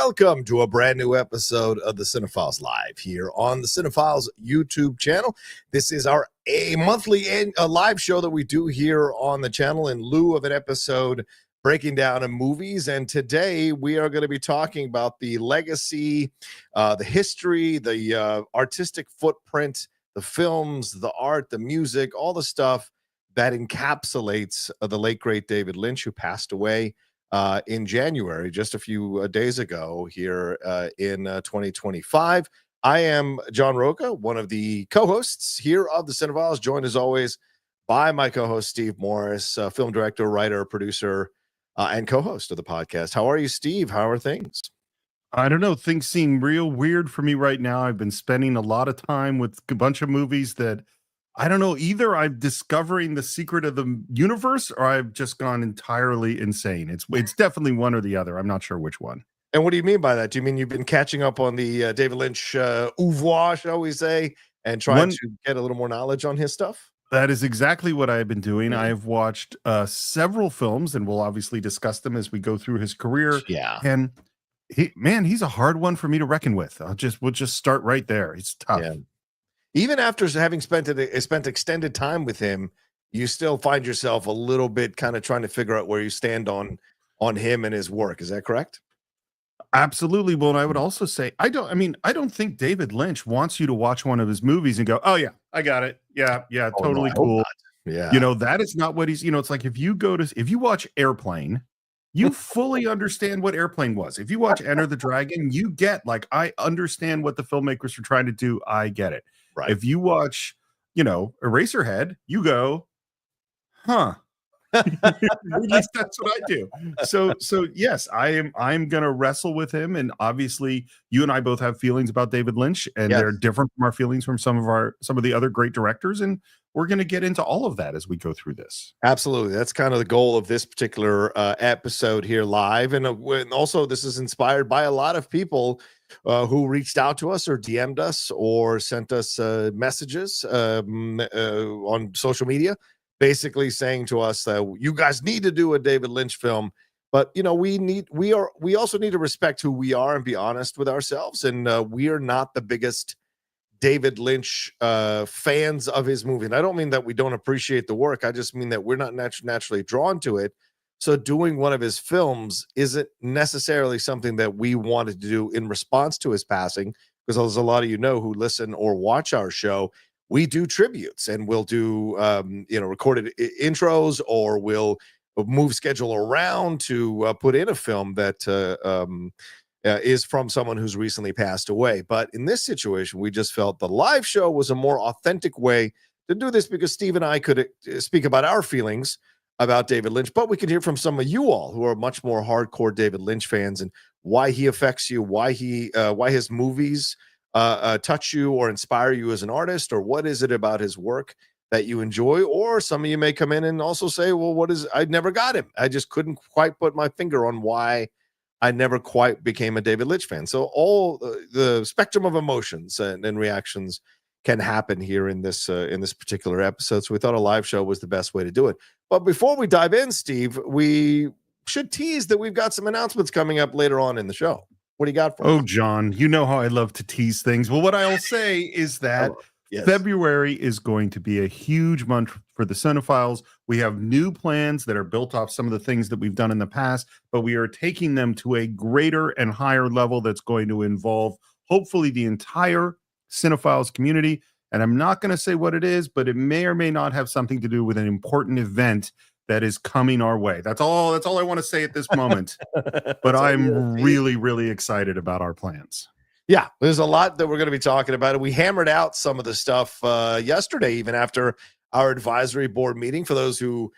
welcome to a brand new episode of the Cine-Files Live here on the Cine-Files YouTube channel. This is our monthly live show that we do here on the channel in lieu of an episode breaking down movies. And today we are going to be talking about the legacy, the history, the artistic footprint, the films, the art, the music, all the stuff that encapsulates the late, great David Lynch, who passed away in January, just a few days ago here in 2025. I am John Rocha, one of the co-hosts here of the Cine-Files, joined as always by my co-host Steve Morris, film director, writer, producer, and co-host of the podcast. How are you, Steve? How are things? I don't know. Things seem real weird for me right now. I've been spending a lot of time with a bunch of movies that I don't know, either I'm discovering the secret of the universe or I've just gone entirely insane. It's definitely one or the other. I'm not sure which one. And what do you mean by that? Do you mean you've been catching up on the David Lynch oeuvre, shall we say, and trying to get a little more knowledge on his stuff? That is exactly what I've been doing. I've watched several films, and we'll obviously discuss them as we go through his career. Yeah. And he's a hard one for me to reckon with. We'll just start right there. It's tough. Yeah. Even after having spent extended time with him, you still find yourself a little bit kind of trying to figure out where you stand on him and his work. Is that correct? Absolutely. Well, and I would also say, I don't think David Lynch wants you to watch one of his movies and go, oh yeah, I got it. Yeah. Totally cool. Yeah. That is not what he's, it's like if you watch Airplane, you fully understand what Airplane was. If you watch Enter the Dragon, you get I understand what the filmmakers are trying to do. I get it. Right. If you watch, Eraserhead, you go, huh. At least that's what I do. So yes, I'm gonna wrestle with him. And obviously you and I both have feelings about David Lynch, and they're different from our feelings from some of the other great directors. And we're going to get into all of that as we go through this. Absolutely. That's kind of the goal of this particular episode here live. And also this is inspired by a lot of people who reached out to us or DM'd us or sent us messages on social media, basically saying to us that you guys need to do a David Lynch film. But, we also need to respect who we are and be honest with ourselves. And we are not the biggest David Lynch fans of his movie. And I don't mean that we don't appreciate the work. I just mean that we're not naturally drawn to it. So doing one of his films isn't necessarily something that we wanted to do in response to his passing, because there's a lot of who listen or watch our show. We do tributes, and we'll do recorded intros, or we'll move schedule around to put in a film that is from someone who's recently passed away. But in this situation, we just felt the live show was a more authentic way to do this, because Steve and I could speak about our feelings about David Lynch, but we could hear from some of you all who are much more hardcore David Lynch fans, and why he affects you, why his movies touch you or inspire you as an artist, or what is it about his work that you enjoy. Or some of you may come in and also say, well, I never got him. I just couldn't quite put my finger on why I never quite became a David Lynch fan. So all the spectrum of emotions and reactions can happen here in this particular episode. So we thought a live show was the best way to do it. But before we dive in, Steve, we should tease that we've got some announcements coming up later on in the show. What do you got for us? John, you know how I love to tease things. Well, what I'll say is that February is going to be a huge month for the Cine-Files. We have new plans that are built off some of the things that we've done in the past, but we are taking them to a greater and higher level that's going to involve, hopefully, the entire Cine-Files community. And I'm not going to say what it is, but it may or may not have something to do with an important event that is coming our way. That's all I want to say at this moment. But I'm really, really excited about our plans. Yeah, there's a lot that we're going to be talking about. We hammered out some of the stuff yesterday, even after our advisory board meeting. For those who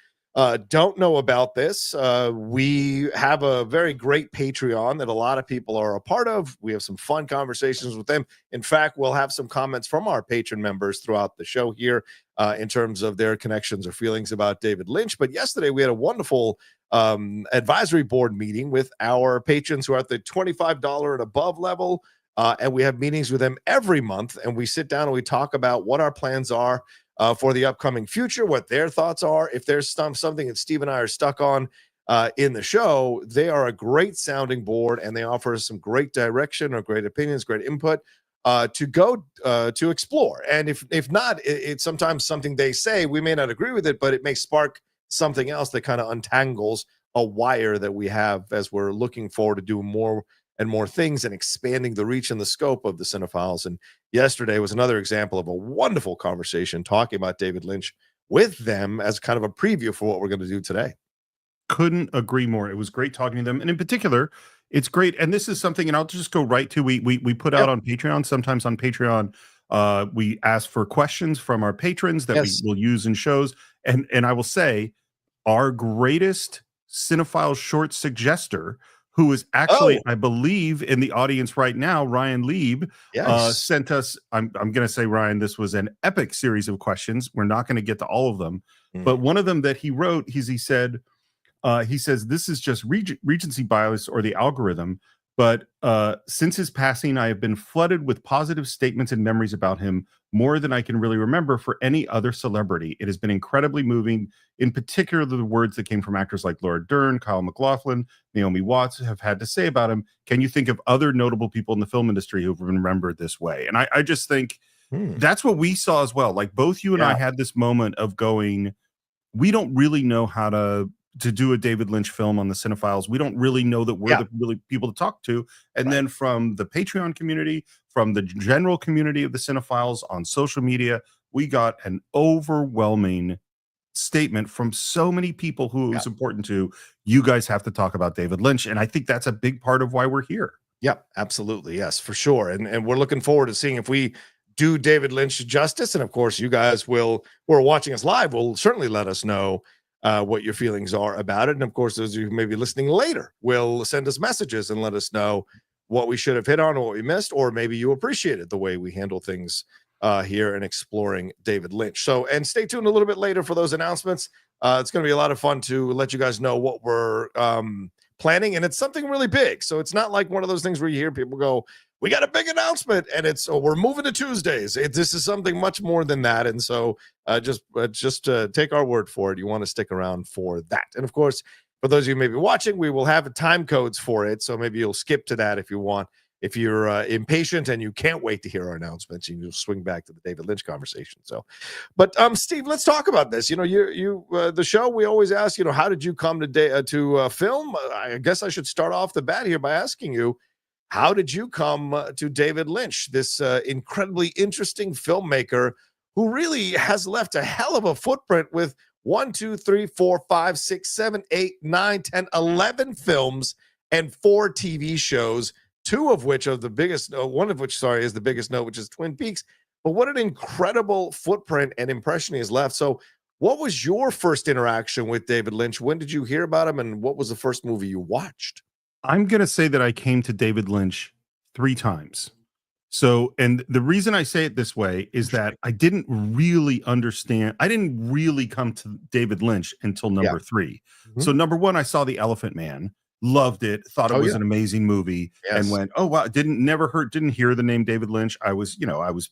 don't know about this, we have a very great Patreon that a lot of people are a part of. We have some fun conversations with them. In fact, we'll have some comments from our patron members throughout the show here in terms of their connections or feelings about David Lynch. But yesterday we had a wonderful advisory board meeting with our patrons who are at the $25 and above level. And we have meetings with them every month, and we sit down and we talk about what our plans are for the upcoming future, what their thoughts are. If there's something that Steve and I are stuck on, in the show, they are a great sounding board, and they offer some great direction or great opinions, great input to go to explore. And if not, it's sometimes something they say, we may not agree with it, but it may spark something else that kind of untangles a wire that we have as we're looking forward to do more and more things and expanding the reach and the scope of the Cine-Files. And yesterday was another example of a wonderful conversation talking about David Lynch with them as kind of a preview for what we're going to do today. Couldn't agree more. It was great talking to them. And in particular, it's great. And this is something, and I'll just go right to, we put out on Patreon. Sometimes on Patreon, we ask for questions from our patrons that we will use in shows. And I will say, our greatest Cinephile short suggester, who is actually, I believe, in the audience right now, Ryan Lieb, sent us, I'm going to say, Ryan, this was an epic series of questions. We're not going to get to all of them. But one of them that he wrote, he said, he says, this is just recency bias or the algorithm. But since his passing, I have been flooded with positive statements and memories about him, more than I can really remember for any other celebrity. It has been incredibly moving, in particular the words that came from actors like Laura Dern, Kyle MacLachlan, Naomi Watts have had to say about him. Can you think of other notable people in the film industry who've been remembered this way? And I just think that's what we saw as well. Like both you and I had this moment of going, we don't really know how to do a David Lynch film on the Cine-Files. We don't really know that we're the really people to talk to. And then from the Patreon community, from the general community of the Cine-Files on social media, we got an overwhelming statement from so many people who it was important to. You guys have to talk about David Lynch. And I think that's a big part of why we're here. Yeah, absolutely. Yes, for sure. And we're looking forward to seeing if we do David Lynch justice. And of course, you guys who are watching us live will certainly let us know what your feelings are about it. And of course, those of you who may be listening later will send us messages and let us know what we should have hit on or what we missed, or maybe you appreciated the way we handle things here and exploring David Lynch. So, and stay tuned a little bit later for those announcements. It's going to be a lot of fun to let you guys know what we're planning, and it's something really big. So it's not like one of those things where you hear people go, we got a big announcement, and it's we're moving to Tuesdays. This is something much more than that. And so just take our word for it. You want to stick around for that. And of course, for those of you who may be watching, we will have time codes for it. So maybe you'll skip to that if you want. If you're impatient and you can't wait to hear our announcements, you'll swing back to the David Lynch conversation. So, but Steve, let's talk about this. You know, the show, we always ask, how did you come to film? I guess I should start off the bat here by asking you, how did you come to David Lynch, this incredibly interesting filmmaker who really has left a hell of a footprint with 1, 2, 3, 4, 5, 6, 7, 8, 9, 10, 11 films and 4 TV shows, two of which are the biggest, one of which, is the biggest note, which is Twin Peaks. But what an incredible footprint and impression he has left. So what was your first interaction with David Lynch? When did you hear about him, and what was the first movie you watched? I'm going to say that I came to David Lynch 3 times. So, and the reason I say it this way is that I didn't really understand. I didn't really come to David Lynch until number 3. So number 1, I saw The Elephant Man, loved it, thought it was an amazing movie, and went, oh wow, didn't hear the name David Lynch. I was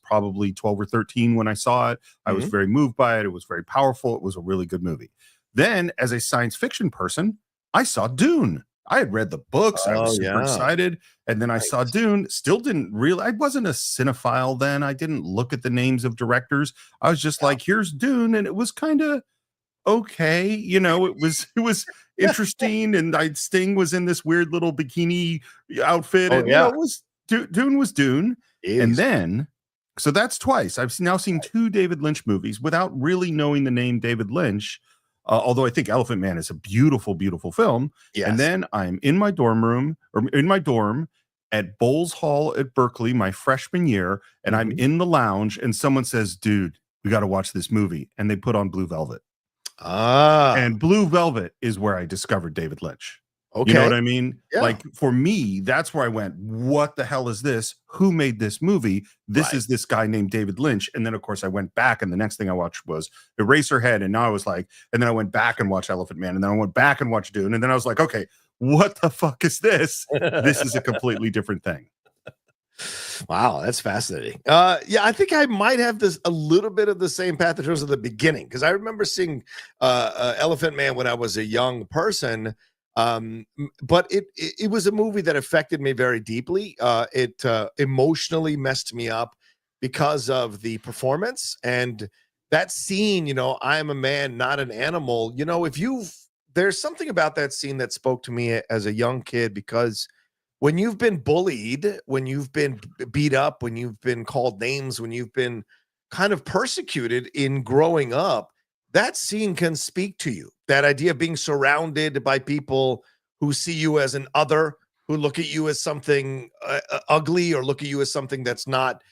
probably 12 or 13 when I saw it. I was very moved by it. It was very powerful. It was a really good movie. Then as a science fiction person, I saw Dune. I had read the books. I was super excited. And then I saw Dune. Still didn't really, I wasn't a cinephile then. I didn't look at the names of directors. I was just like, here's Dune. And it was kind of okay. It was interesting. And Sting was in this weird little bikini outfit. And it was Dune was Dune. And then, so that's twice. I've now seen 2 David Lynch movies without really knowing the name David Lynch. Although I think Elephant Man is a beautiful, beautiful film. Yes. And then I'm in my dorm at Bowles Hall at Berkeley, my freshman year, and I'm in the lounge, and someone says, dude, we got to watch this movie. And they put on Blue Velvet. And Blue Velvet is where I discovered David Lynch. Okay. You know what I mean? Yeah. Like, for me, that's where I went, what the hell is this? Who made this movie? This is this guy named David Lynch. And then, of course, I went back, and the next thing I watched was Eraserhead. And now I was like, and then I went back and watched Elephant Man. And then I went back and watched Dune. And then I was like, okay, what the fuck is this? This is a completely different thing. Wow, that's fascinating. Yeah, I think I might have this a little bit of the same path in terms of the beginning, because I remember seeing Elephant Man when I was a young person. But it was a movie that affected me very deeply. It emotionally messed me up because of the performance and that scene. I am a man, not an animal. If there's something about that scene that spoke to me as a young kid, because when you've been bullied, when you've been beat up, when you've been called names, when you've been kind of persecuted in growing up, that scene can speak to you. That idea of being surrounded by people who see you as an other, who look at you as something ugly, or look at you as something that's not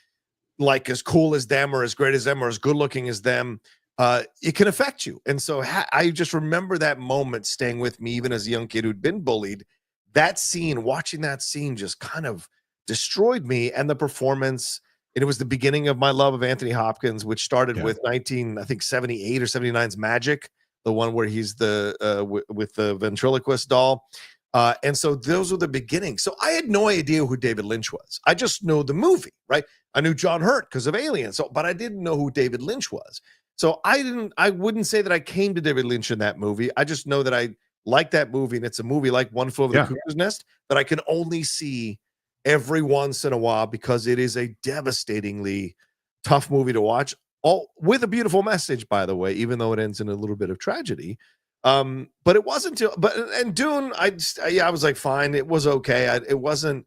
like as cool as them, or as great as them, or as good looking as them. It can affect you. And so I just remember that moment staying with me, even as a young kid who'd been bullied. That scene, watching that scene just kind of destroyed me. And the performance, and it was the beginning of my love of Anthony Hopkins, which started with 78 or 79's Magic, the one where he's with the ventriloquist doll. And so those were the beginnings. So I had no idea who David Lynch was. I just know the movie, right? I knew John Hurt because of Alien. But I didn't know who David Lynch was. So I wouldn't say that I came to David Lynch in that movie. I just know that I like that movie, and it's a movie like One Flew Over the Cuckoo's Nest that I can only see every once in a while, because it is a devastatingly tough movie to watch, all with a beautiful message, by the way, even though it ends in a little bit of tragedy. But it wasn't and Dune, I was like, fine, it was okay. It wasn't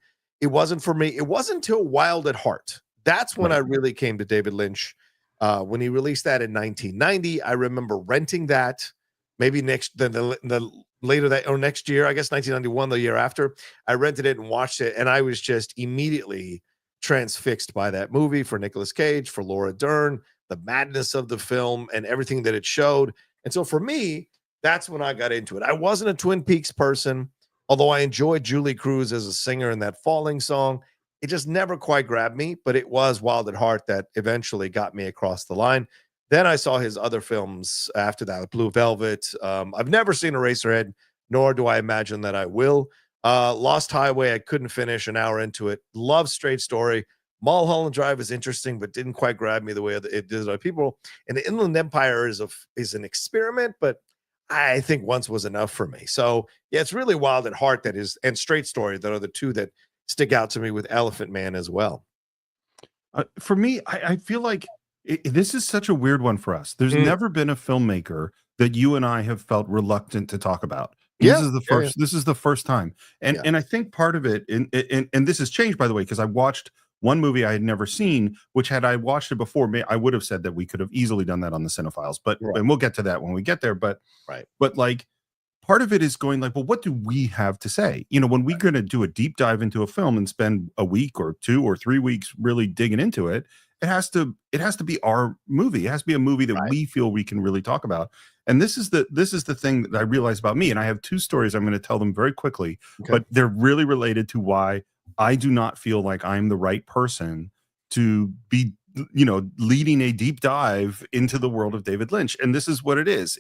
for me. It wasn't until Wild at Heart. That's when I really came to David Lynch. When he released that in 1990, I remember renting that. Maybe the later that, or next year, I guess 1991, the year after, I rented it and watched it, and I was just immediately transfixed by that movie, for Nicolas Cage, for Laura Dern, the madness of the film, and everything that it showed. And so for me, that's when I got into it. I wasn't a Twin Peaks person, although I enjoyed Julie Cruz as a singer in that Falling song. It just never quite grabbed me, but it was Wild at Heart that eventually got me across the line. Then I saw his other films after that, Blue Velvet. I've never seen Eraserhead, nor do I imagine that I will. Lost Highway, I couldn't finish an hour into it. Love Straight Story. Mulholland Drive is interesting, but didn't quite grab me the way it did other people. And the Inland Empire is an experiment, but I think once was enough for me. So yeah, it's really Wild at Heart and Straight Story that are the two that stick out to me, with Elephant Man as well. For me, I feel like this is such a weird one for us. There's never been a filmmaker that you and I have felt reluctant to talk about. This is the first. This is the first time, and I think part of it, and this has changed, by the way, because I watched one movie I had never seen, which had I watched it before, I would have said that we could have easily done that on the Cine-Files, but and we'll get to that when we get there. But like, part of it is going like, well, what do we have to say? When we're going to do a deep dive into a film and spend a week or 2 or 3 weeks really digging into it, it has to be our movie. It has to be a movie that we feel we can really talk about. And this is the thing that I realized about me. And I have 2 stories. I'm going to tell them very quickly, but they're really related to why I do not feel like I'm the right person to be, leading a deep dive into the world of David Lynch. And this is what it is.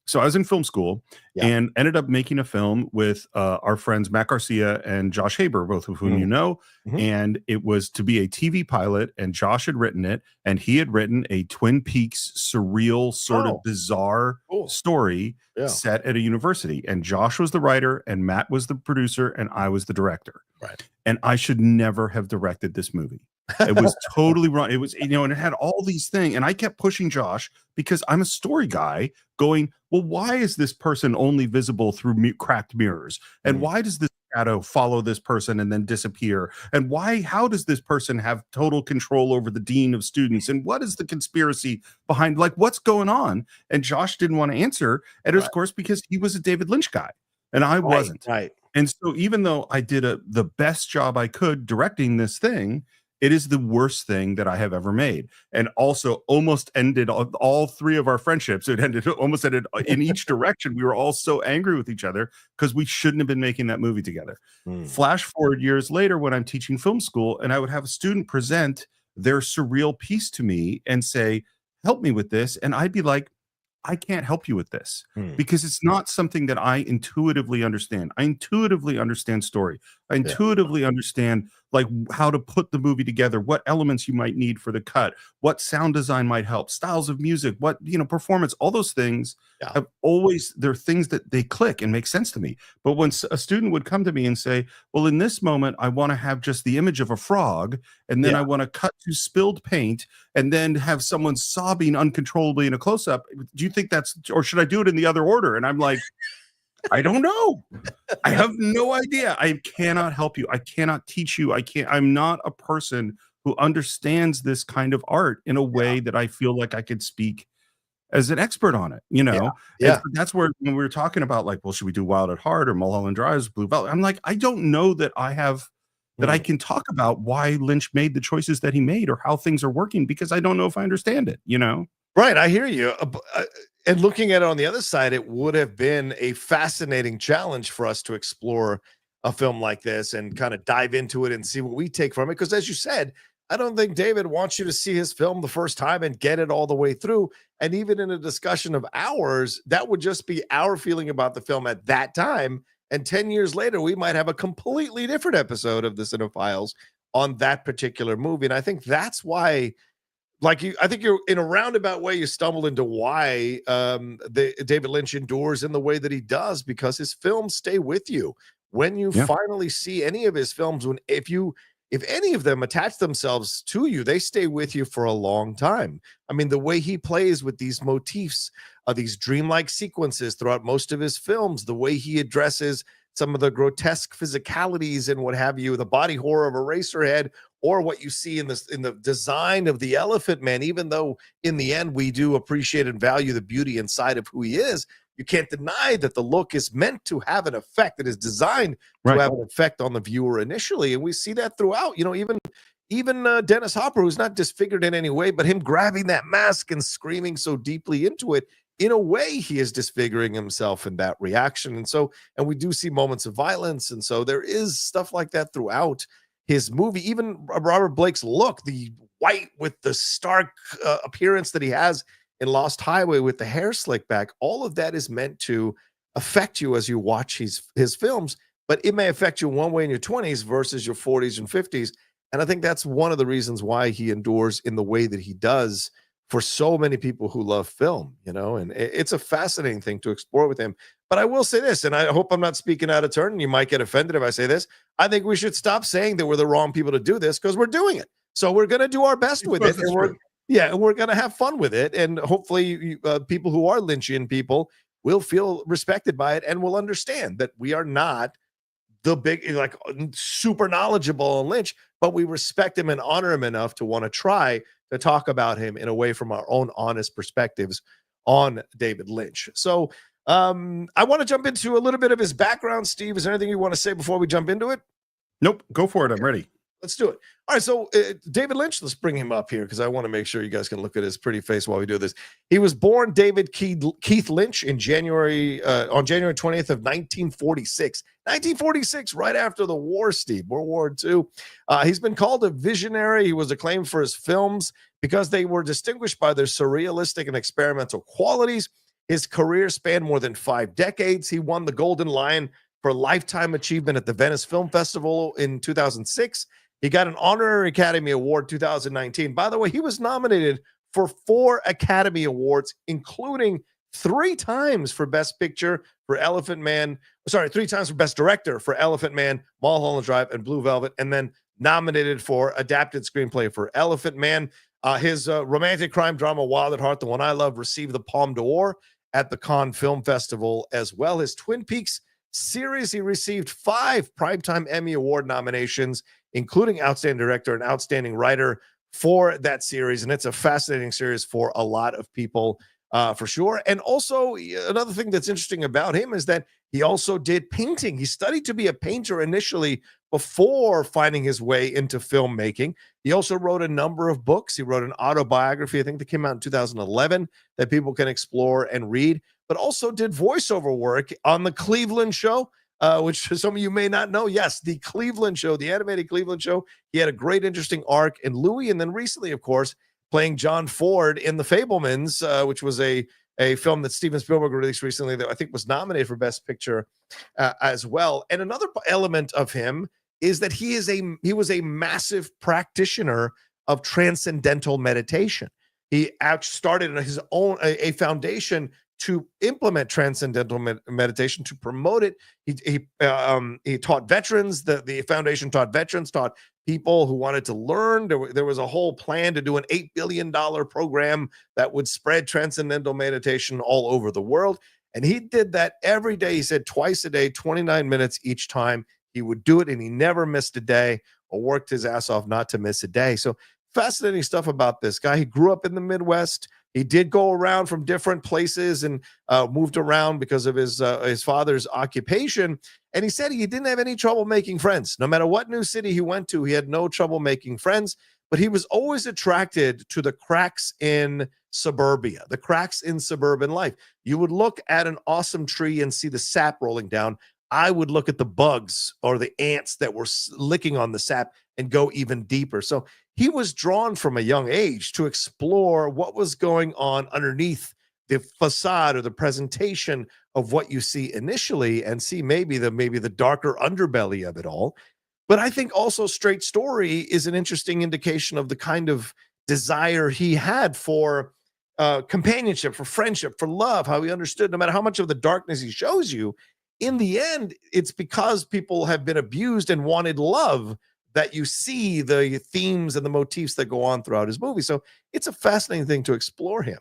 So I was in film school and ended up making a film with our friends Matt Garcia and Josh Haber, both of whom you know. And it was to be a TV pilot, and Josh had written it, and he had written a Twin Peaks surreal, sort of bizarre story set at a university. And Josh was the writer, and Matt was the producer, and I was the director. Right. And I should never have directed this movie. It was totally wrong. It was, and it had all these things. And I kept pushing Josh because I'm a story guy going, well, why is this person only visible through cracked mirrors? And why does this shadow follow this person and then disappear? And how does this person have total control over the dean of students? And what is the conspiracy behind, like, what's going on? And Josh didn't want to answer. And it was, of course, because he was a David Lynch guy and I wasn't. Right. And so even though I did the best job I could directing this thing, it is the worst thing that I have ever made, and also almost ended all 3 of our friendships. It almost ended in each direction. We were all so angry with each other because we shouldn't have been making that movie together. Flash forward years later, when I'm teaching film school, and I would have a student present their surreal piece to me and say, help me with this. And I'd be like, I can't help you with this Hmm. because it's not something that I intuitively understand. I intuitively understand story. I Yeah. intuitively understand like how to put the movie together, what elements you might need for the cut, what sound design might help, styles of music, what, performance, all those things Yeah. have always, they're things that they click and make sense to me. But when a student would come to me and say, well, in this moment, I want to have just the image of a frog, and then Yeah. I want to cut to spilled paint, and then have someone sobbing uncontrollably in a close-up. Do you think that's, or should I do it in the other order? And I'm like, I don't know. I have no idea. I cannot help you. I cannot teach you. I'm not a person who understands this kind of art in a way that I feel like I could speak as an expert on it, Yeah. And Yeah. so that's where, when we were talking about like, well, should we do Wild at Heart or Mulholland Drive's Blue Velvet? I'm like, I don't know that I can talk about why Lynch made the choices that he made or how things are working, because I don't know if I understand it, Right, I hear you. And looking at it on the other side, it would have been a fascinating challenge for us to explore a film like this and kind of dive into it and see what we take from it. Because as you said, I don't think David wants you to see his film the first time and get it all the way through. And even in a discussion of ours, that would just be our feeling about the film at that time. And 10 years later, we might have a completely different episode of the Cine-Files on that particular movie. And I think that's why, like, I think you're in a roundabout way, you stumbled into why David Lynch endures in the way that he does, because his films stay with you when you Yeah. finally see any of his films. If any of them attach themselves to you, they stay with you for a long time. I mean, the way he plays with these motifs, these dreamlike sequences throughout most of his films, the way he addresses some of the grotesque physicalities and what have you, the body horror of Eraserhead, or what you see in the design of the Elephant Man. Even though in the end we do appreciate and value the beauty inside of who he is, you can't deny that the look is meant to have an effect, that is designed to have an effect on the viewer initially. And we see that throughout, even Dennis Hopper, who's not disfigured in any way, but him grabbing that mask and screaming so deeply into it, in a way, he is disfiguring himself in that reaction. And we do see moments of violence. And so there is stuff like that throughout his movie. Even Robert Blake's look, the white with the stark appearance that he has in Lost Highway with the hair slicked back, all of that is meant to affect you as you watch his films, but it may affect you one way in your 20s versus your 40s and 50s. And I think that's one of the reasons why he endures in the way that he does for so many people who love film, and it's a fascinating thing to explore with him. But I will say this, and I hope I'm not speaking out of turn, and you might get offended if I say this. I think we should stop saying that we're the wrong people to do this, because we're doing it. So we're going to do our best with it. And we're going to have fun with it. And hopefully people who are Lynchian people will feel respected by it and will understand that we are not the big, like, super knowledgeable on Lynch, but we respect him and honor him enough to want to try to talk about him in a way from our own honest perspectives on David Lynch. So I want to jump into a little bit of his background. Steve, is there anything you want to say before we jump into it? Nope. Go for it. I'm ready. Let's do it. All right. So David Lynch, let's bring him up here because I want to make sure you guys can look at his pretty face while we do this. He was born David Keith Lynch on January 20th of 1946. 1946, right after the war, Steve, World War II. He's been called a visionary. He was acclaimed for his films because they were distinguished by their surrealistic and experimental qualities. His career spanned more than 5 decades. He won the Golden Lion for Lifetime Achievement at the Venice Film Festival in 2006. He got an Honorary Academy Award 2019. By the way, he was nominated for 4 Academy Awards, including 3 times for Best Picture for Elephant Man. 3 times for Best Director for Elephant Man, Mulholland Drive, and Blue Velvet, and then nominated for Adapted Screenplay for Elephant Man. His romantic crime drama Wild at Heart, the one I love, received the Palme d'Or at the Cannes Film Festival as well. His Twin Peaks series, he received 5 Primetime Emmy Award nominations, including Outstanding Director and Outstanding Writer for that series. And it's a fascinating series for a lot of people, for sure. And also, another thing that's interesting about him is that he also did painting. He studied to be a painter initially before finding his way into filmmaking. He also wrote a number of books. He wrote an autobiography, I think that came out in 2011, that people can explore and read, but also did voiceover work on the Cleveland Show, which some of you may not know. Yes, the Cleveland Show, the animated Cleveland Show. He had a great, interesting arc in Louie, and then recently, of course, playing John Ford in The Fabelmans, which was a a film that Steven Spielberg released recently that I think was nominated for Best Picture as well. And another element of him is that he was a massive practitioner of transcendental meditation. He started his own a foundation to implement transcendental meditation, to promote it. He taught veterans. The foundation taught veterans, taught people who wanted to learn. There was a whole plan to do an $8 billion program that would spread transcendental meditation all over the world. And he did that every day. He said twice a day, 29 minutes each time. He would do it, and he never missed a day or worked his ass off not to miss a day. So fascinating stuff about this guy. He grew up in the Midwest. He did go around from different places and moved around because of his father's occupation. And he said he didn't have any trouble making friends. No matter what new city he went to, he had no trouble making friends. But he was always attracted to the cracks in suburbia, the cracks in suburban life. You would look at an awesome tree and see the sap rolling down. I would look at the bugs or the ants that were licking on the sap and go even deeper. So he was drawn from a young age to explore what was going on underneath the facade or the presentation of what you see initially, and see maybe the darker underbelly of it all. But I think also Straight Story is an interesting indication of the kind of desire he had for companionship, for friendship, for love, how he understood no matter how much of the darkness he shows you, in the end, it's because people have been abused and wanted love that you see the themes and the motifs that go on throughout his movie. So it's a fascinating thing to explore him.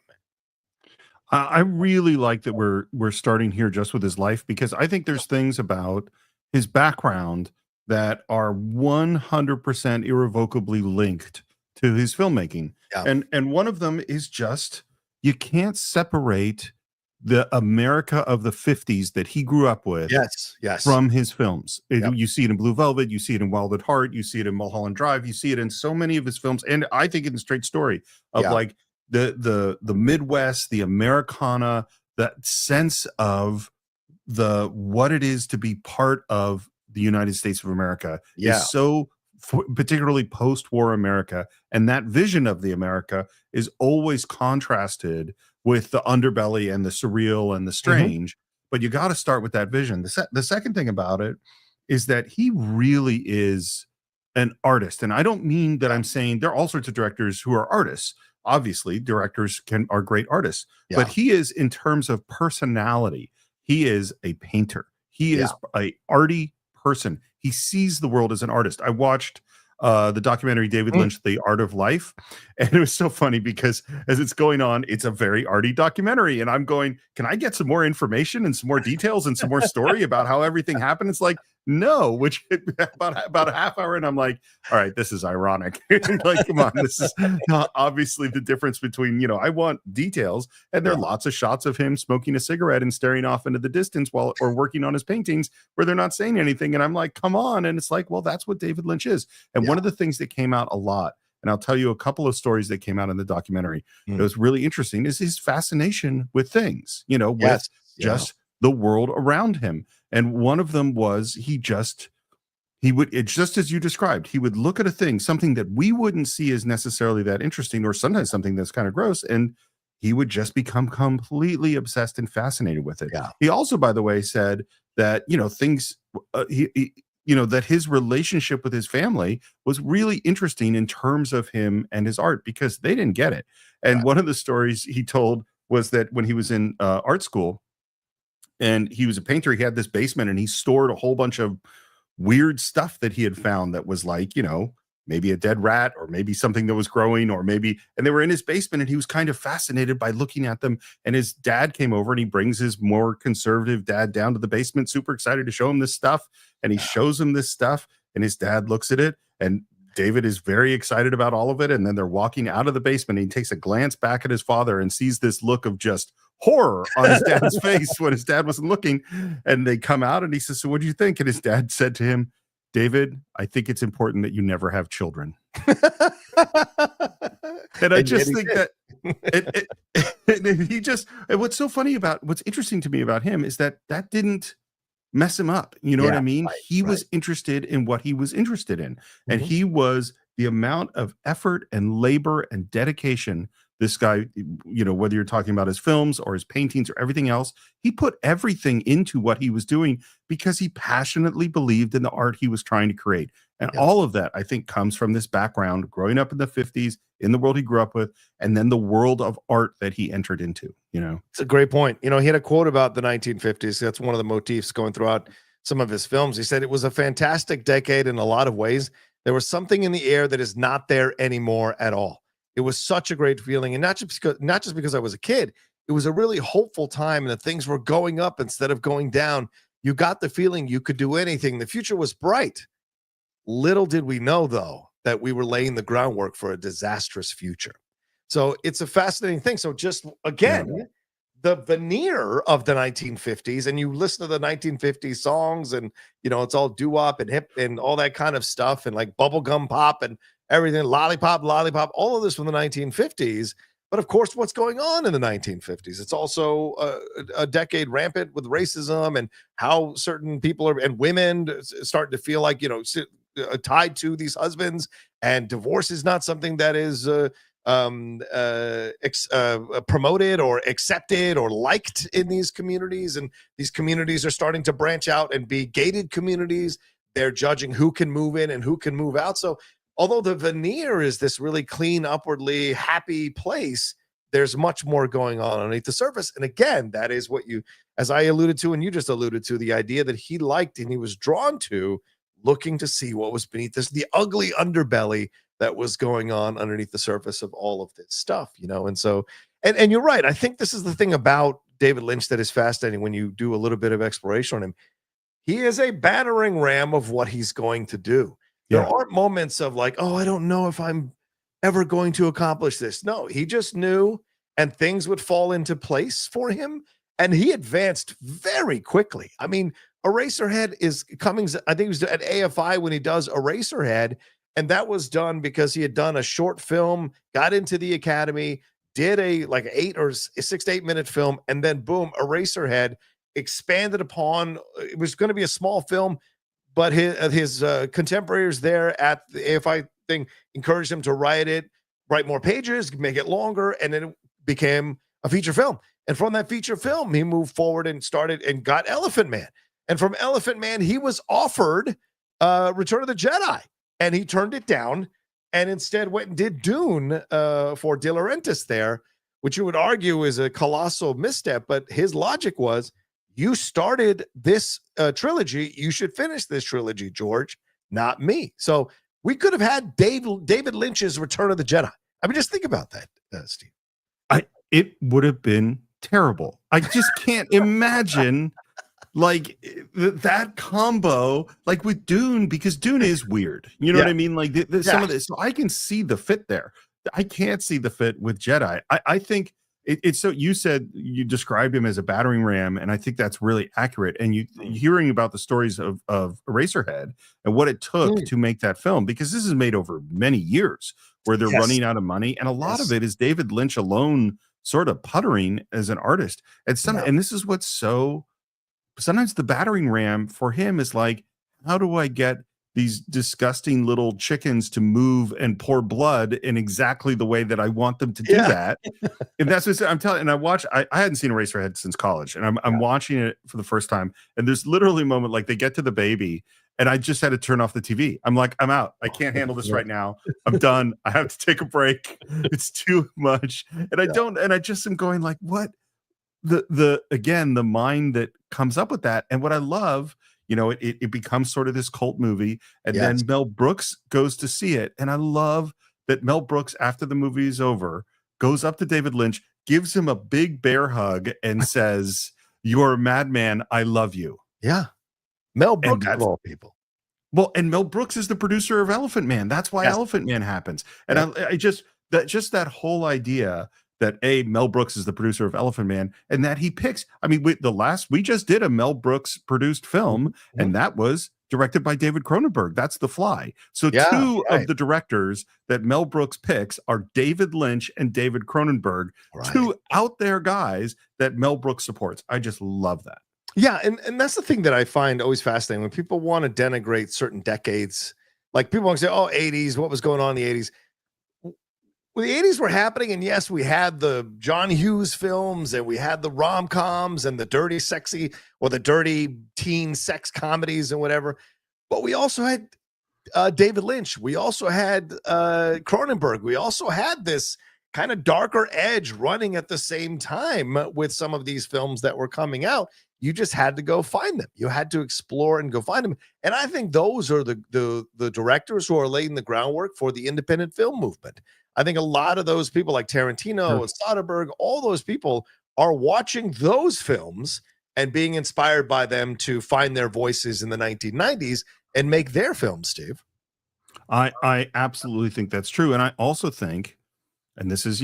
I really like that we're starting here just with his life, because I think there's things about his background that are 100% irrevocably linked to his filmmaking. Yeah. And one of them is just, you can't separate the America of the 50s that he grew up with from his films. You see it in Blue Velvet, you see it in Wild at Heart, you see it in Mulholland Drive, you see it in so many of his films. And I think in Straight Story of like the Midwest, the Americana, that sense of what it is to be part of the United States of America is so particularly post-war America. And that vision of the America is always contrasted with the underbelly and the surreal and the strange. But you got to start with that vision. The second thing about it is that he really is an artist. And I don't mean that I'm saying there are all sorts of directors who are artists. Obviously, directors are great artists. But he is, in terms of personality, he is a painter. He is a arty person. He sees the world as an artist. I watched the documentary David Lynch, The Art of Life. And it was so funny because as it's going on, it's a very arty documentary. And I'm going, can I get some more information and some more details and some more story about how everything happened? It's like, no, which about a half hour. And I'm like, all right, this is ironic. Like, come on, this is not obviously the difference between, I want details. And there are lots of shots of him smoking a cigarette and staring off into the distance or working on his paintings where they're not saying anything. And I'm like, come on. And it's like, well, that's what David Lynch is. And one of the things that came out a lot, and I'll tell you a couple of stories that came out in the documentary that was really interesting, is his fascination with things, with just the world around him. And one of them was just as you described, he would look at a thing, something that we wouldn't see as necessarily that interesting, or sometimes something that's kind of gross, and he would just become completely obsessed and fascinated with it. He also, by the way, said that, things, that his relationship with his family was really interesting in terms of him and his art, because they didn't get it. And one of the stories he told was that when he was in art school, and he was a painter, he had this basement and he stored a whole bunch of weird stuff that he had found that was like, maybe a dead rat or maybe something that was growing and they were in his basement, and he was kind of fascinated by looking at them. And his dad came over and he brings his more conservative dad down to the basement, super excited to show him this stuff. And he shows him this stuff, and his dad looks at it, and David is very excited about all of it. And then they're walking out of the basement, and he takes a glance back at his father and sees this look of just horror on his dad's face when his dad wasn't looking. And they come out, and he says, so what do you think? And his dad said to him, David, I think it's important that you never have children. And I just think that what's interesting to me about him is that didn't mess him up. You know what I mean? He was interested in what he was interested in. And he was the amount of effort and labor and dedication This guy, you know, whether you're talking about his films or his paintings or everything else, he put everything into what he was doing because he passionately believed in the art he was trying to create. And all of that, I think, comes from this background, growing up in the 50s, in the world he grew up with, and then the world of art that he entered into, you know? It's a great point. You know, he had a quote about the 1950s. That's one of the motifs going throughout some of his films. He said, "It was a fantastic decade in a lot of ways. There was something in the air that is not there anymore at all. It was such a great feeling. And not just because I was a kid, it was a really hopeful time and that things were going up instead of going down. You got the feeling you could do anything. The future was bright. Little did we know, though, that we were laying the groundwork for a disastrous future." So it's a fascinating thing. So just again, the veneer of the 1950s, and you listen to the 1950s songs, and you know it's all doo-wop and hip and all that kind of stuff, and like bubblegum pop and everything, lollipop, all of this from the 1950s. But of course, what's going on in the 1950s? It's also a decade rampant with racism and how certain people are and women starting to feel like, you know, tied to these husbands, and divorce is not something that is promoted or accepted or liked in these communities. And these communities are starting to branch out and be gated communities. They're judging who can move in and who can move out. So although the veneer is this really clean, upwardly happy place, there's much more going on underneath the surface. And again, that is what you, as I alluded to, and you just alluded to, the idea that he liked and he was drawn to, looking to see what was beneath this, the ugly underbelly that was going on underneath the surface of all of this stuff, you know? And so, and you're right. I think this is the thing about David Lynch that is fascinating when you do a little bit of exploration on him. He is a battering ram of what he's going to do. There aren't moments of like, oh, I don't know if I'm ever going to accomplish this. No, he just knew, and things would fall into place for him. And he advanced very quickly. I mean, Eraserhead is coming. I think it was at AFI when he does Eraserhead. And that was done because he had done a short film, got into the Academy, did a like 6 to 8 minute film, and then boom, Eraserhead expanded upon. It was going to be a small film, but his contemporaries there at the AFI thing encouraged him to write more pages, make it longer, and then it became a feature film. And from that feature film, he moved forward and started and got Elephant Man. And from Elephant Man, he was offered Return of the Jedi. And he turned it down and instead went and did Dune for De Laurentiis there, which you would argue is a colossal misstep. But his logic was, you started this trilogy. You should finish this trilogy, George, not me. So we could have had David Lynch's Return of the Jedi. I mean, just think about that, Steve. It would have been terrible. I just can't imagine like that combo, like with Dune, because Dune is weird. You know what I mean? Like some of this, so I can see the fit there. I can't see the fit with Jedi. I think it's so, you said you described him as a battering ram, and I think that's really accurate. And you hearing about the stories of Eraserhead and what it took to make that film, because this is made over many years where they're running out of money, and a lot of it is David Lynch alone sort of puttering as an artist. And and this is what's so, sometimes the battering ram for him is like, how do I get these disgusting little chickens to move and pour blood in exactly the way that I want them to do that? And that's what I'm telling. And I hadn't seen Eraserhead since college, and I'm watching it for the first time. And there's literally a moment like they get to the baby, and I just had to turn off the TV. I'm like, I'm out. I can't handle this right now. I'm done. I have to take a break. It's too much. And I just am going like, what? Again, the mind that comes up with that. And what I love, you know, it becomes sort of this cult movie, and then Mel Brooks goes to see it. And I love that Mel Brooks, after the movie is over, goes up to David Lynch, gives him a big bear hug, and says, "You're a madman. I love you." Yeah. Mel Brooks of all people. Well, and Mel Brooks is the producer of Elephant Man. That's why Elephant Man happens. And I just that whole idea that Mel Brooks is the producer of Elephant Man, and that he picks. I mean, we just did a Mel Brooks produced film, and that was directed by David Cronenberg. That's The Fly. So two of the directors that Mel Brooks picks are David Lynch and David Cronenberg, two out there guys that Mel Brooks supports. I just love that. Yeah, and that's the thing that I find always fascinating when people want to denigrate certain decades. Like people want to say, "Oh, 80s, what was going on in the 80s?" Well, the 80s were happening, and yes, we had the John Hughes films, and we had the rom-coms and the dirty, sexy, or the dirty teen sex comedies and whatever. But we also had David Lynch. We also had Cronenberg. We also had this kind of darker edge running at the same time with some of these films that were coming out. You just had to go find them. You had to explore and go find them. And I think those are the directors who are laying the groundwork for the independent film movement. I think a lot of those people like Tarantino and Soderbergh, all those people are watching those films and being inspired by them to find their voices in the 1990s and make their films, Steve. I absolutely think that's true. And I also think, and this is,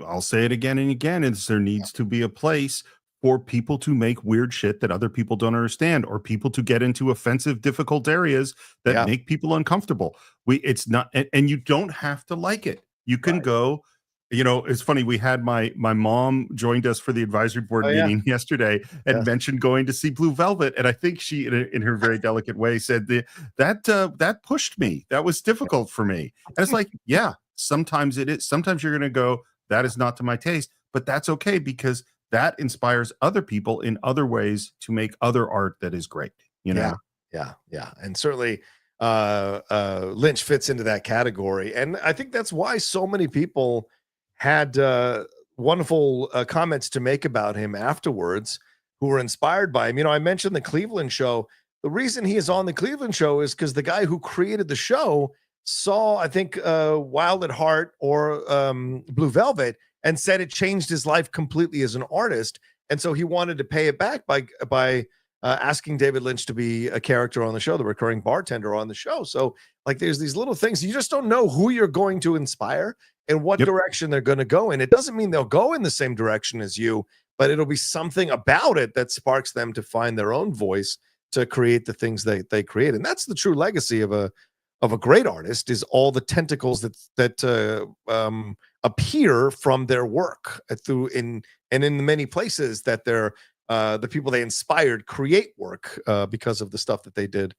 I'll say it again and again, is there needs to be a place for people to make weird shit that other people don't understand, or people to get into offensive, difficult areas that make people uncomfortable. It's not, and you don't have to like it. You can go, it's funny. We had my mom joined us for the advisory board meeting yesterday and mentioned going to see Blue Velvet. And I think she, in her very delicate way, said that pushed me. That was difficult for me. And it's like, sometimes it is. Sometimes you're going to go, that is not to my taste, but that's okay, because that inspires other people in other ways to make other art that is great. Yeah. And certainly Lynch fits into that category. And I think that's why so many people had wonderful comments to make about him afterwards who were inspired by him. I mentioned the Cleveland show. The reason he is on the Cleveland show is because the guy who created the show saw, I think, Wild at Heart or Blue Velvet, and said it changed his life completely as an artist. And so he wanted to pay it back by asking David Lynch to be a character on the show, the recurring bartender on the show. So like, there's these little things. You just don't know who you're going to inspire and what direction they're going to go in. It doesn't mean they'll go in the same direction as you, but it'll be something about it that sparks them to find their own voice to create the things they create. And that's the true legacy of a great artist, is all the tentacles that appear from their work in the many places that they're the people they inspired create work because of the stuff that they did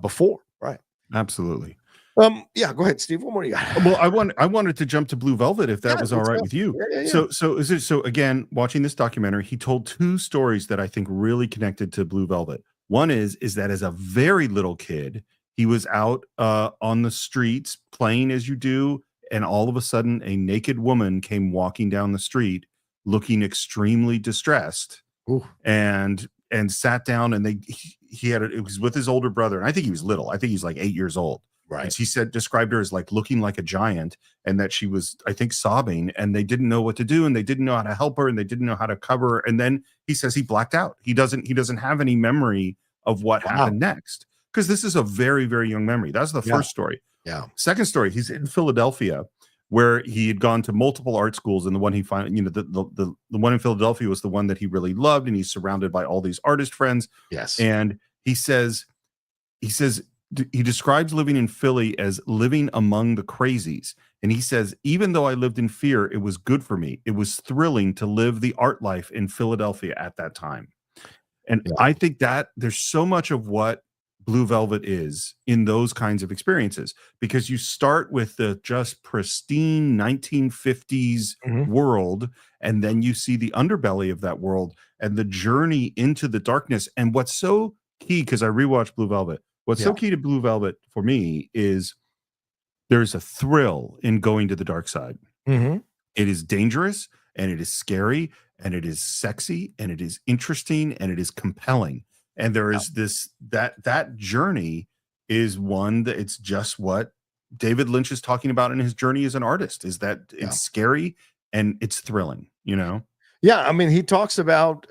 before. Right. Absolutely. Go ahead, Steve. One more you got. Well, I wanted to jump to Blue Velvet, if that was all right with you. Yeah. So again, watching this documentary, he told two stories that I think really connected to Blue Velvet. One is that as a very little kid, he was out on the streets playing as you do, and all of a sudden a naked woman came walking down the street looking extremely distressed. Ooh. and sat down, and it was with his older brother, and I think he was little. I think he's like 8 years old. Right. And he described her as like looking like a giant, and that she was, I think, sobbing, and they didn't know what to do, and they didn't know how to help her, and they didn't know how to cover her. And then he says he blacked out. He doesn't have any memory of what happened next, because this is a very, very young memory. That's the first story. Yeah. Second story, he's in Philadelphia, where he had gone to multiple art schools, and the one he found, the one in Philadelphia was the one that he really loved, and he's surrounded by all these artist friends. Yes. And he describes living in Philly as living among the crazies. And he says, even though I lived in fear, it was good for me. It was thrilling to live the art life in Philadelphia at that time. And I think that there's so much of what Blue Velvet is in those kinds of experiences, because you start with the just pristine 1950s world, and then you see the underbelly of that world and the journey into the darkness. And what's so key, because I rewatched Blue Velvet, what's so key to Blue Velvet for me is there's a thrill in going to the dark side. It is dangerous, and it is scary, and it is sexy, and it is interesting, and it is compelling. And there is that journey is one that it's just what David Lynch is talking about in his journey as an artist, is that it's scary and it's thrilling, Yeah. I mean, he talks about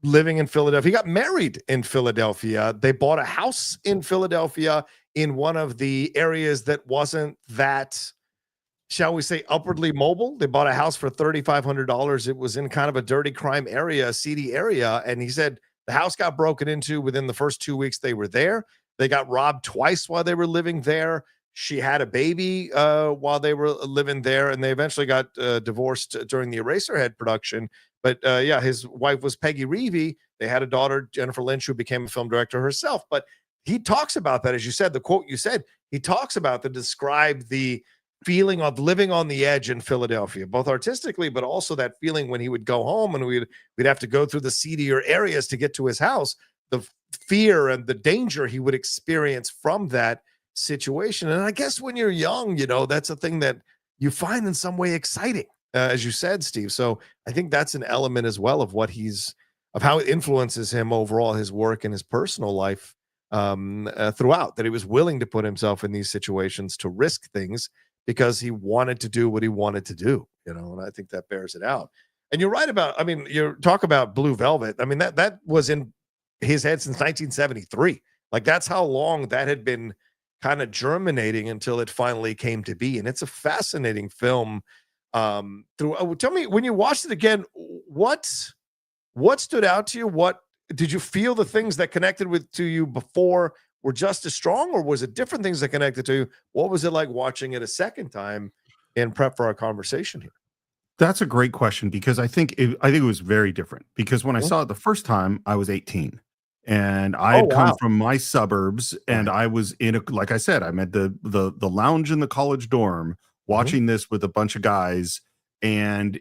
living in Philadelphia. He got married in Philadelphia. They bought a house in Philadelphia in one of the areas that wasn't that, shall we say, upwardly mobile. They bought a house for $3,500. It was in kind of a dirty crime area, a seedy area. And he said, the house got broken into within the first 2 weeks they were there. They got robbed twice while they were living there. She had a baby while they were living there, and they eventually got divorced during the Eraserhead production. But his wife was Peggy Reevey. They had a daughter, Jennifer Lynch, who became a film director herself. But he talks about that, as you said, the quote you said, he talks about to describe the feeling of living on the edge in Philadelphia, both artistically, but also that feeling when he would go home and we'd have to go through the seedier areas to get to his house, the fear and the danger he would experience from that situation. And I guess when you're young, that's a thing that you find in some way exciting, as you said, Steve. So I think that's an element as well of of how it influences him overall, his work and his personal life throughout, that he was willing to put himself in these situations to risk things because he wanted to do what he wanted to do, and I think that bears it out. And you're right about, you talk about Blue Velvet. That was in his head since 1973. Like, that's how long that had been kind of germinating until it finally came to be. And it's a fascinating film. Tell me, when you watched it again, what stood out to you? What did you feel the things that connected to you before were just as strong, or was it different things that connected to you? What was it like watching it a second time in prep for our conversation here? That's a great question, because I think it was very different, because when I saw it the first time, I was 18 and I had come from my suburbs, and I was like I said, I'm at the lounge in the college dorm watching this with a bunch of guys, and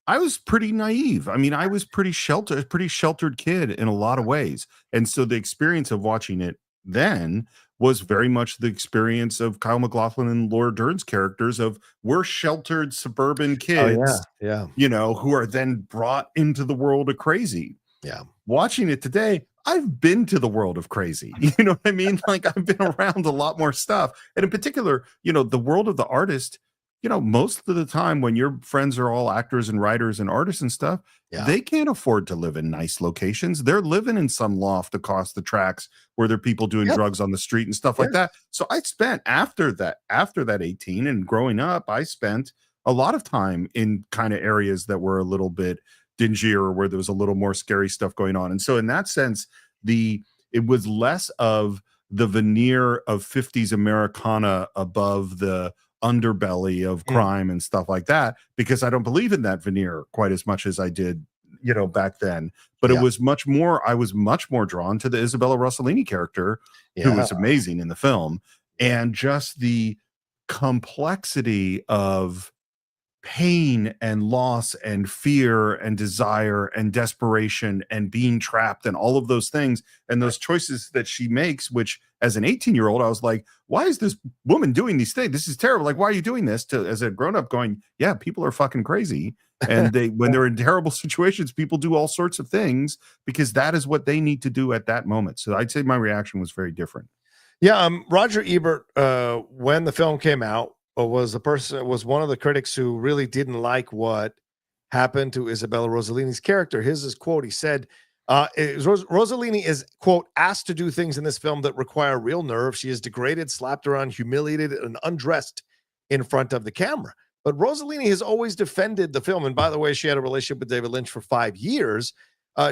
I was pretty naive. I was pretty sheltered kid in a lot of ways. And so the experience of watching it then was very much the experience of Kyle MacLachlan and Laura Dern's characters of, we're sheltered suburban kids, who are then brought into the world of crazy. Yeah. Watching it today, I've been to the world of crazy. You know what I mean? Like, I've been around a lot more stuff. And in particular, the world of the artist, most of the time when your friends are all actors and writers and artists and stuff, they can't afford to live in nice locations. They're living in some loft across the tracks where there are people doing drugs on the street and stuff like that. So I spent after that 18 and growing up, I spent a lot of time in kind of areas that were a little bit dingier, where there was a little more scary stuff going on. And so in that sense, it was less of the veneer of 50s Americana above the underbelly of crime and stuff like that, because I don't believe in that veneer quite as much as I did, back then. But it was much more, I was much more drawn to the Isabella Rossellini character, who was amazing in the film, and just the complexity of pain and loss and fear and desire and desperation and being trapped and all of those things and those choices that she makes, which as an 18-year-old, I was like, why is this woman doing these things? This is terrible. Like, why are you doing this? As a grown-up going, yeah, people are fucking crazy. And when they're in terrible situations, people do all sorts of things because that is what they need to do at that moment. So I'd say my reaction was very different. Yeah. Roger Ebert, when the film came out, was one of the critics who really didn't like what happened to Isabella Rossellini's character. His quote, he said, Rossellini is, quote, asked to do things in this film that require real nerve. She is degraded, slapped around, humiliated, and undressed in front of the camera. But Rossellini has always defended the film. And by the way, she had a relationship with David Lynch for 5 years.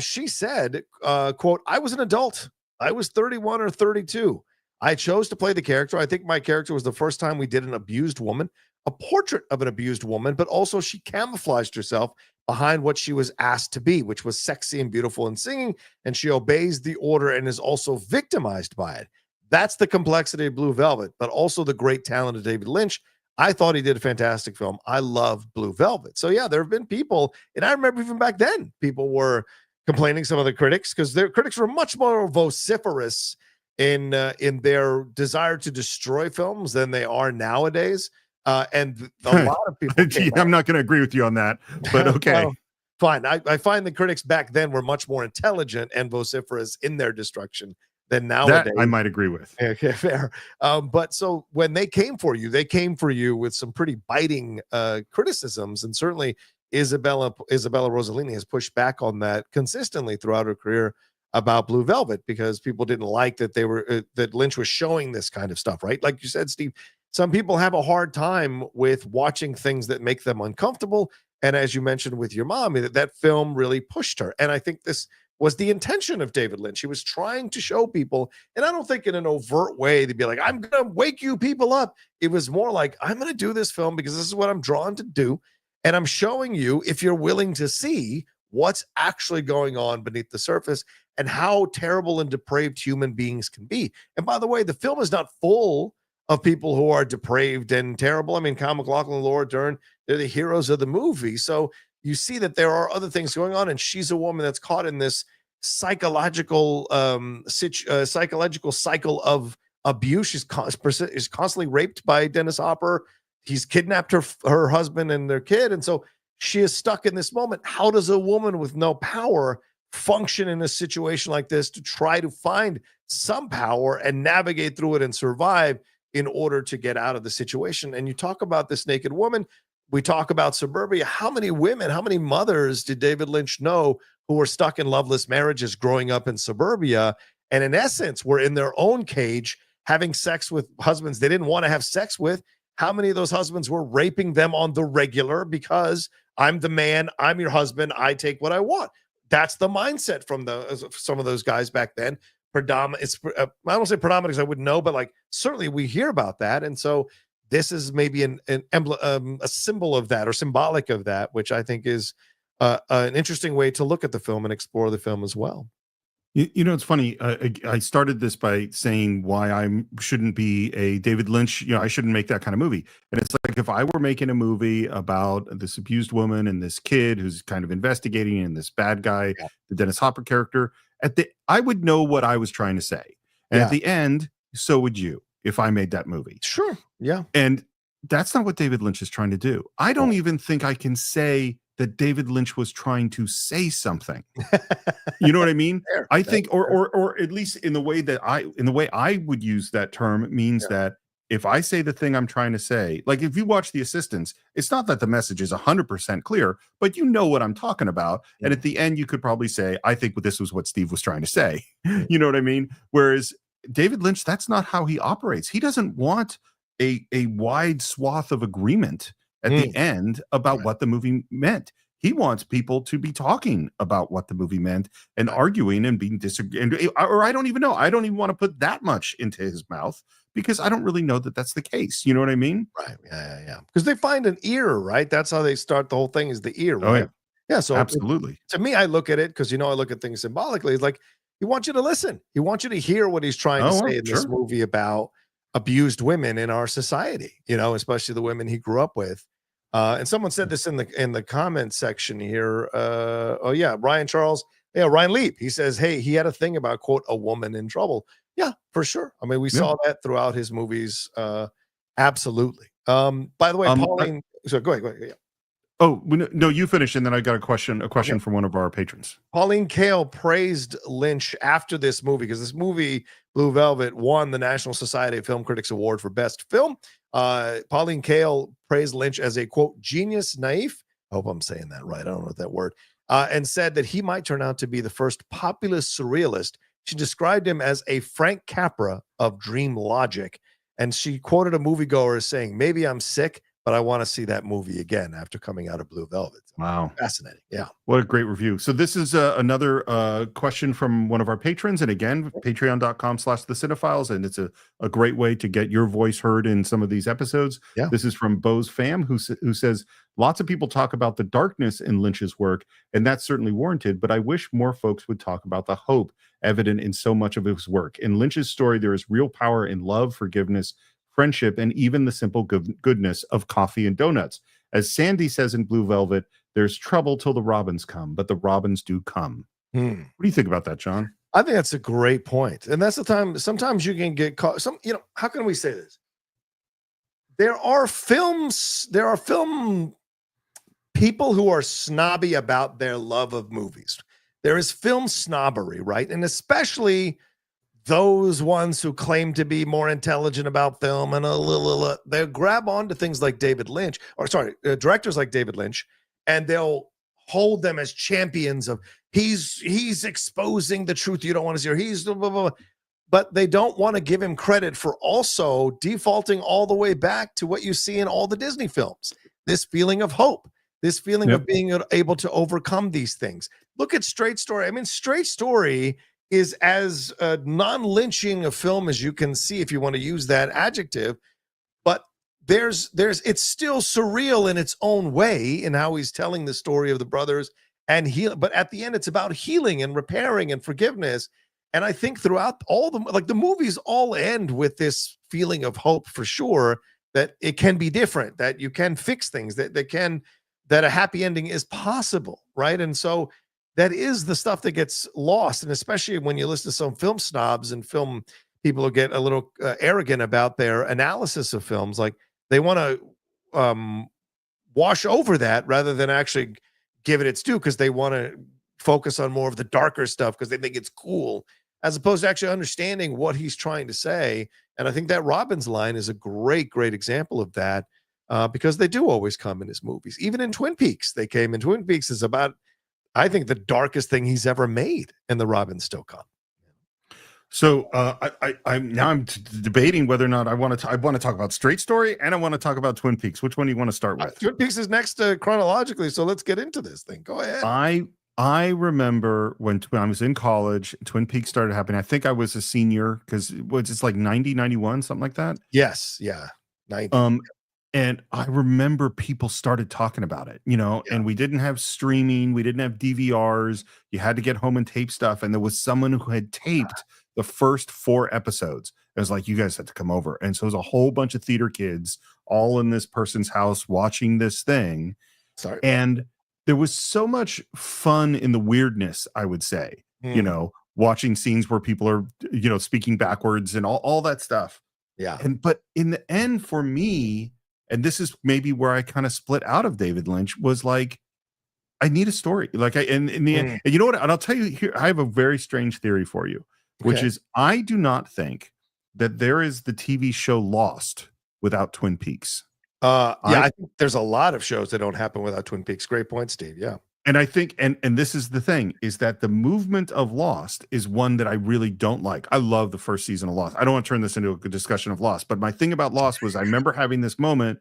She said, quote, I was an adult. I was 31 or 32. I chose to play the character. I think my character was the first time we did an abused woman, a portrait of an abused woman, but also she camouflaged herself behind what she was asked to be, which was sexy and beautiful and singing, and she obeys the order and is also victimized by it. That's the complexity of Blue Velvet, but also the great talent of David Lynch. I thought he did a fantastic film. I love Blue Velvet. So yeah, there have been people, and I remember even back then, people were complaining, some of the critics, because their critics were much more vociferous in their desire to destroy films than they are nowadays. And a lot of people I'm not going to agree with you on that, but okay. Well, fine. I find the critics back then were much more intelligent and vociferous in their destruction than nowadays. That I might agree with. Okay, fair. But so when they came for you with some pretty biting criticisms, and certainly Isabella Rossellini has pushed back on that consistently throughout her career about Blue Velvet, because people didn't like that that Lynch was showing this kind of stuff, right? Like you said, Steve, some people have a hard time with watching things that make them uncomfortable. And as you mentioned with your mom, that film really pushed her. And I think this was the intention of David Lynch. He was trying to show people, and I don't think in an overt way to be like, I'm going to wake you people up. It was more like, I'm going to do this film because this is what I'm drawn to do. And I'm showing you, if you're willing to see, what's actually going on beneath the surface and how terrible and depraved human beings can be. And by the way, the film is not full of people who are depraved and terrible. I mean, Kyle MacLachlan and Laura Dern, they're the heroes of the movie. So you see that there are other things going on, and she's a woman that's caught in this psychological psychological cycle of abuse. She's is constantly raped by Dennis Hopper. He's kidnapped her husband and their kid, and so she is stuck in this moment. How does a woman with no power function in a situation like this to try to find some power and navigate through it and survive in order to get out of the situation? And you talk about this naked woman. We talk about suburbia. How many women, how many mothers did David Lynch know who were stuck in loveless marriages growing up in suburbia? And in essence, were in their own cage having sex with husbands they didn't want to have sex with. How many of those husbands were raping them on the regular because I'm the man, I'm your husband, I take what I want? That's the mindset from some of those guys back then. Predominant. I don't say predominant because I wouldn't know, but like certainly we hear about that, and so this is maybe an emblem, a symbol of that or symbolic of that, which I think is an interesting way to look at the film and explore the film as well. You know, it's funny. I started this by saying why I shouldn't be a David Lynch. You know, I shouldn't make that kind of movie. And it's like if I were making a movie about this abused woman and this kid who's kind of investigating, and this bad guy, the Dennis Hopper character, I would know what I was trying to say. And at the end, so would you if I made that movie. Sure. Yeah. And that's not what David Lynch is trying to do. I don't even think I can say that David Lynch was trying to say something. You know what I mean? Fair. I think, or at least in the way I would use that term, it means that if I say the thing I'm trying to say, like if you watch The Assistants, it's not that the message is 100% clear, but you know what I'm talking about. And at the end, you could probably say, I think this was what Steve was trying to say. You know what I mean? Whereas David Lynch, that's not how he operates. He doesn't want a wide swath of agreement at the end about what the movie meant. He wants people to be talking about what the movie meant and arguing and being disagreeing. Or I don't even know. I don't even want to put that much into his mouth because I don't really know that that's the case. You know what I mean? Right. Yeah. Because they find an ear, right? That's how they start the whole thing, is the ear, right? Oh, yeah. So absolutely. To me, I look at it because, I look at things symbolically. It's like he wants you to listen. He wants you to hear what he's trying to say in this movie about abused women in our society, especially the women he grew up with. And someone said this in the comment section here. Ryan Leap. He says, hey, he had a thing about, quote, a woman in trouble. Yeah, for sure. I mean, we saw that throughout his movies. Absolutely. By the way, Pauline. So go ahead. Yeah. Oh, no, you finish, and then I got a question from one of our patrons. Pauline Kael praised Lynch after this movie because this movie, Blue Velvet, won the National Society of Film Critics Award for Best Film. Pauline Kael praised Lynch as a, quote, genius naif. I hope I'm saying that right. I don't know that word. And said that he might turn out to be the first populist surrealist. She described him as a Frank Capra of dream logic. And she quoted a moviegoer as saying, maybe I'm sick, but I want to see that movie again after coming out of Blue Velvet. Wow. Fascinating. Yeah. What a great review. So this is another question from one of our patrons. And again, patreon.com/the Cine-Files. And it's a great way to get your voice heard in some of these episodes. Yeah. This is from Bo's Fam, who says, lots of people talk about the darkness in Lynch's work, and that's certainly warranted, but I wish more folks would talk about the hope evident in so much of his work. In Lynch's story, there is real power in love, forgiveness, friendship, and even the simple goodness of coffee and donuts. As Sandy says in Blue Velvet, there's trouble till the robins come, but the robins do come. What do you think about that, John? I think that's a great point. And that's the time, sometimes you can get caught. How can we say this? There are film people who are snobby about their love of movies. There is film snobbery, right? And especially those ones who claim to be more intelligent about film and they grab on to things like David Lynch, directors like David Lynch, and they'll hold them as champions of he's exposing the truth you don't want to see, or he's blah, blah, blah. But they don't want to give him credit for also defaulting all the way back to what you see in all the Disney films. This feeling of hope, this feeling of being able to overcome these things. Look at Straight Story. I mean, Straight Story is as non-lynching a film as you can see, if you want to use that adjective, but it's still surreal in its own way in how he's telling the story of the brothers and but at the end it's about healing and repairing and forgiveness. And I think throughout all the movies all end with this feeling of hope for sure that it can be different, that you can fix things, that a happy ending is possible, right? And so that is the stuff that gets lost, and especially when you listen to some film snobs and film people who get a little arrogant about their analysis of films, like they want to wash over that rather than actually give it its due because they want to focus on more of the darker stuff because they think it's cool, as opposed to actually understanding what he's trying to say. And I think that Robbins line is a great example of that, because they do always come in his movies. Even in Twin Peaks, they came in. Twin Peaks is about, I think, the darkest thing he's ever made, and the Robbins still come. So I'm debating whether or not I want to talk about Straight Story and I want to talk about Twin Peaks. Which one do you want to start with? Twin Peaks is next chronologically, so let's get into this thing. Go ahead. I remember when I was in college, Twin Peaks started happening. I think I was a senior because it's like 90, 91, something like that. Yes, yeah, 90. And I remember people started talking about it, and we didn't have streaming, we didn't have DVRs. You had to get home and tape stuff, and there was someone who had taped the first 4 episodes. It was like, you guys had to come over, and so it was a whole bunch of theater kids all in this person's house watching this thing. Sorry, and there was so much fun in the weirdness, I would say, watching scenes where people are, speaking backwards and all that stuff. Yeah. But in the end, for me, and this is maybe where I kind of split out of David Lynch, was like, I need a story. Like, in the end, and you know what? And I'll tell you here, I have a very strange theory for you, which is I do not think that there is the TV show Lost without Twin Peaks. I think there's a lot of shows that don't happen without Twin Peaks. Great point, Steve. Yeah. And I think, and this is the thing, is that the movement of Lost is one that I really don't like. I love the first season of Lost. I don't want to turn this into a discussion of Lost, but my thing about Lost was I remember having this moment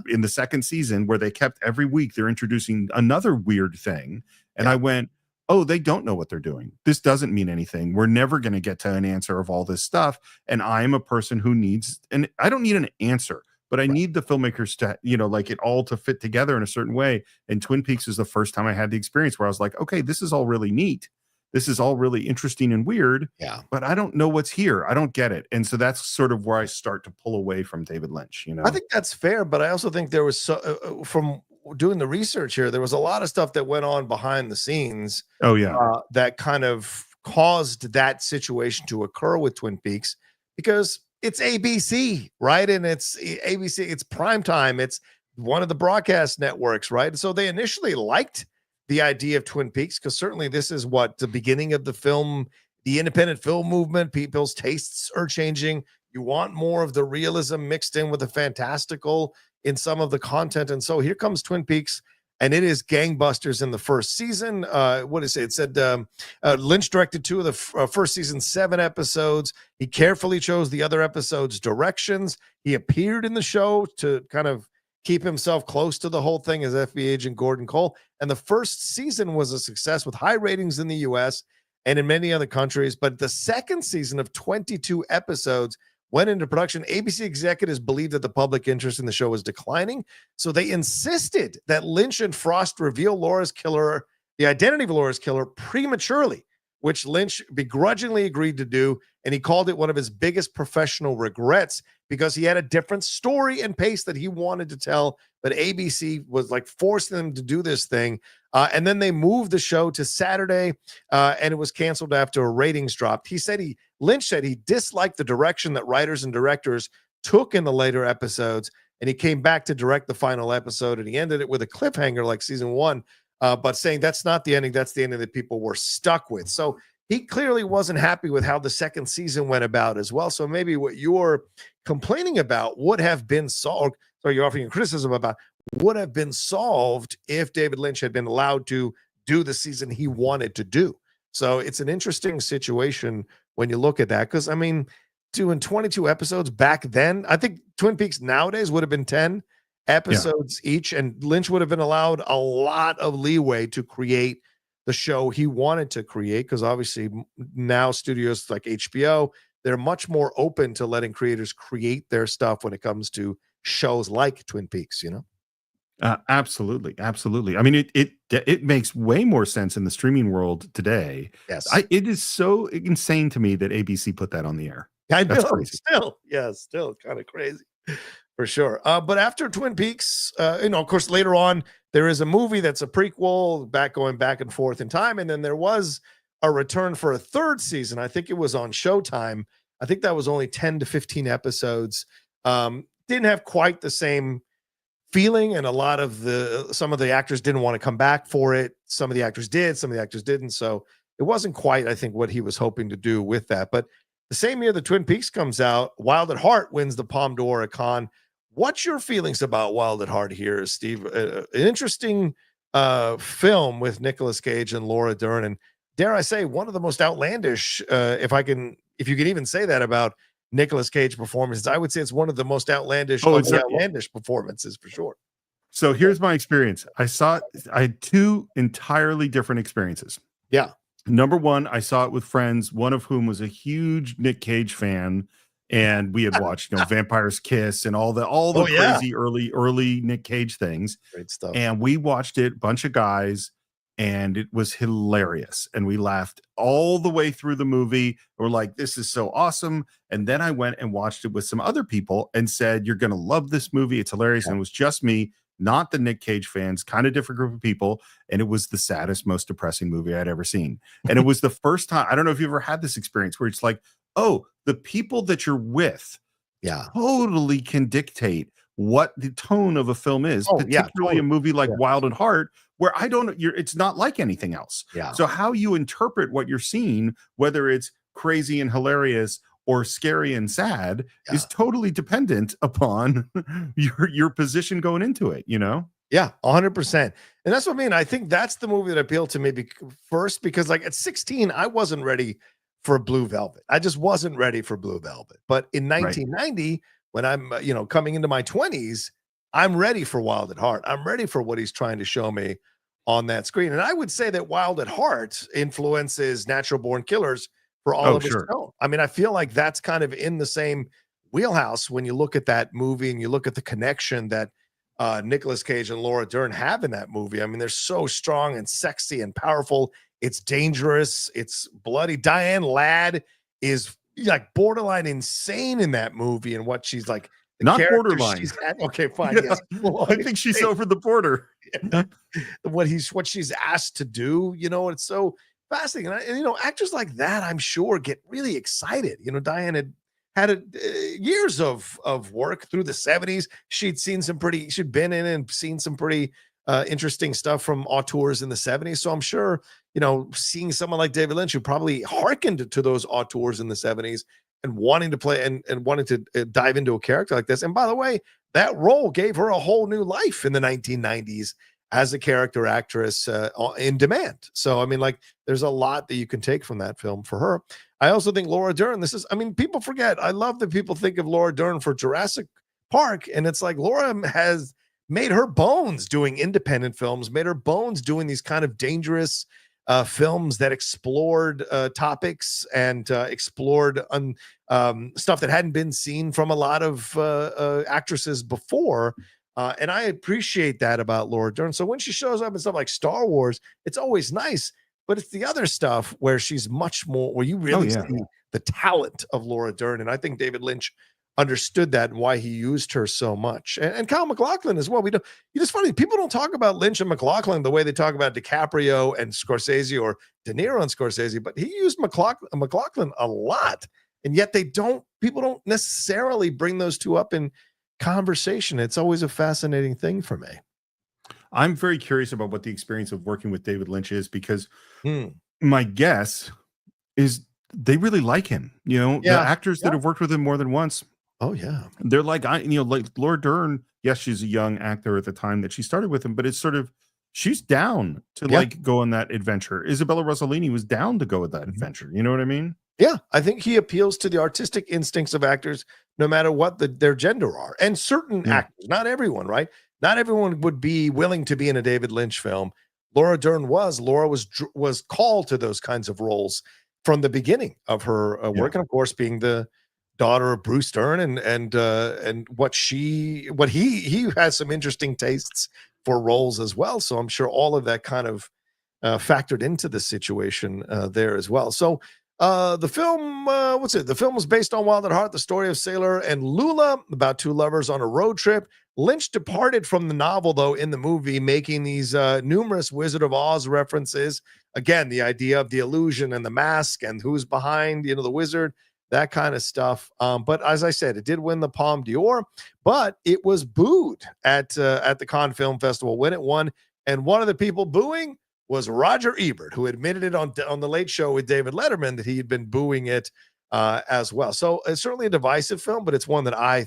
in the second season where they kept every week they're introducing another weird thing. And I went, oh, they don't know what they're doing. This doesn't mean anything. We're never going to get to an answer of all this stuff. And I'm a person who needs, and I don't need an answer, but I need the filmmakers to, like it all to fit together in a certain way. And Twin Peaks is the first time I had the experience where I was like, okay, this is all really neat. This is all really interesting and weird. Yeah. But I don't know what's here. I don't get it. And so that's sort of where I start to pull away from David Lynch, I think that's fair, but I also think there was from doing the research here, there was a lot of stuff that went on behind the scenes. Oh yeah. That kind of caused that situation to occur with Twin Peaks because it's ABC, right? And it's ABC, it's primetime. It's one of the broadcast networks, right? And so they initially liked the idea of Twin Peaks because certainly this is what the beginning of the independent film movement. People's tastes are changing. You want more of the realism mixed in with the fantastical in some of the content. And so here comes Twin Peaks, and it is gangbusters in the first season. What is it? It said Lynch directed 2 of the first season, 7 episodes. He carefully chose the other episodes' directions. He appeared in the show to kind of keep himself close to the whole thing as FBI agent Gordon Cole. And the first season was a success with high ratings in the US and in many other countries. But the second season of 22 episodes went into production. ABC executives believed that the public interest in the show was declining. So they insisted that Lynch and Frost reveal the identity of Laura's killer prematurely, which Lynch begrudgingly agreed to do. And he called it one of his biggest professional regrets because he had a different story and pace that he wanted to tell. But ABC was like forcing them to do this thing. And then they moved the show to Saturday, and it was canceled after a ratings dropped. Lynch said he disliked the direction that writers and directors took in the later episodes, and he came back to direct the final episode, and he ended it with a cliffhanger like season 1, but saying that's not the ending, that's the ending that people were stuck with. So he clearly wasn't happy with how the second season went about as well. So maybe what you're complaining about would have been solved, or you're offering a criticism about, would have been solved if David Lynch had been allowed to do the season he wanted to do. So it's an interesting situation when you look at that, because I mean, doing 22 episodes back then, I think Twin Peaks nowadays would have been 10 episodes each, and Lynch would have been allowed a lot of leeway to create the show he wanted to create, because obviously now studios like HBO, they're much more open to letting creators create their stuff when it comes to shows like Twin Peaks, Absolutely, absolutely. I mean, it makes way more sense in the streaming world today. Yes. It is so insane to me that ABC put that on the air. I That's know, crazy. still, yeah, still kind of crazy for sure. But after Twin Peaks, of course, later on, there is a movie that's a prequel, going back and forth in time. And then there was a return for a third season. I think it was on Showtime. I think that was only 10 to 15 episodes. Didn't have quite the same feeling, and some of the actors didn't want to come back for it. Some of the actors did, some of the actors didn't. So it wasn't quite, I think, what he was hoping to do with that. But the same year the Twin Peaks comes out, Wild at Heart wins the Palme d'Or at Cannes. What's your feelings about Wild at Heart here, Steve? An interesting film with Nicolas Cage and Laura Dern, and dare I say, one of the most outlandish, if you can even say that about Nicolas Cage performances. I would say it's one of the most outlandish performances for sure. So here's my experience. I had two entirely different experiences. Yeah. Number one, I saw it with friends, one of whom was a huge Nick Cage fan, and we had watched, Vampire's Kiss and all the crazy early Nick Cage things. Great stuff. And we watched it, bunch of guys, and it was hilarious. And we laughed all the way through the movie. We're like, this is so awesome. And then I went and watched it with some other people and said, you're going to love this movie. It's hilarious. Yeah. And it was just me, not the Nick Cage fans, kind of different group of people. And it was the saddest, most depressing movie I'd ever seen. And it was the first time, I don't know if you ever had this experience where it's like, oh, the people that you're with totally can dictate what the tone of a film is, particularly a movie like Wild at Heart, where it's not like anything else. Yeah. So how you interpret what you're seeing, whether it's crazy and hilarious or scary and sad, is totally dependent upon your position going into it, Yeah, 100%. And that's what I mean. I think that's the movie that appealed to me first, because like at 16, I wasn't ready for Blue Velvet. I just wasn't ready for Blue Velvet. But in 1990, when I'm, coming into my 20s, I'm ready for Wild at Heart. I'm ready for what he's trying to show me on that screen. And I would say that Wild at Heart influences Natural Born Killers for Oliver Stone. I mean, I feel like that's kind of in the same wheelhouse when you look at that movie and you look at the connection that Nicolas Cage and Laura Dern have in that movie. I mean, they're so strong and sexy and powerful. It's dangerous. It's bloody. Diane Ladd is like borderline insane in that movie, and what she's like. Not borderline. Okay, fine. Yeah. Yes. I think she's over the border. Yeah. What she's asked to do, it's so fascinating. And actors like that, I'm sure, get really excited. Diane had years of work through the 70s. She'd been in and seen some pretty interesting stuff from auteurs in the 70s. So I'm sure, seeing someone like David Lynch, who probably hearkened to those auteurs in the 70s and wanting to play and wanting to dive into a character like this. And by the way, that role gave her a whole new life in the 1990s as a character actress in demand. So, I mean, like, there's a lot that you can take from that film for her. I also think Laura Dern, people forget, I love that people think of Laura Dern for Jurassic Park. And it's like, Laura has made her bones doing independent films, made her bones doing these kind of dangerous films that explored topics and explored stuff that hadn't been seen from a lot of actresses before. And I appreciate that about Laura Dern. So when she shows up in stuff like Star Wars, it's always nice, but it's the other stuff where she's much more, where you really see the talent of Laura Dern. And I think David Lynch understood that and why he used her so much. And Kyle MacLachlan as well. It's funny, people don't talk about Lynch and MacLachlan the way they talk about DiCaprio and Scorsese or De Niro and Scorsese, but he used MacLachlan a lot. And yet people don't necessarily bring those two up in conversation. It's always a fascinating thing for me. I'm very curious about what the experience of working with David Lynch is, because my guess is they really like him. The actors that have worked with him more than once. Oh yeah. They're like, like Laura Dern. Yes, she's a young actor at the time that she started with him, but it's sort of, she's down to like go on that adventure. Isabella Rossellini was down to go with that adventure. You know what I mean? Yeah. I think he appeals to the artistic instincts of actors, no matter what their gender are. And certain actors, not everyone, right? Not everyone would be willing to be in a David Lynch film. Laura Dern was. Laura was called to those kinds of roles from the beginning of her work, and of course being the daughter of Bruce Dern, and what he has some interesting tastes for roles as well. So I'm sure all of that kind of factored into the situation there as well. So the film, the film was based on Wild at Heart, the story of Sailor and Lula, about two lovers on a road trip. Lynch departed from the novel, though, in the movie, making these numerous Wizard of Oz references. Again, the idea of the illusion and the mask and who's behind, the wizard, that kind of stuff. But as I said, it did win the Palme d'Or, but it was booed at the Cannes Film Festival when it won. And one of the people booing was Roger Ebert, who admitted it on the Late Show with David Letterman that he had been booing it as well. So it's certainly a divisive film, but it's one that I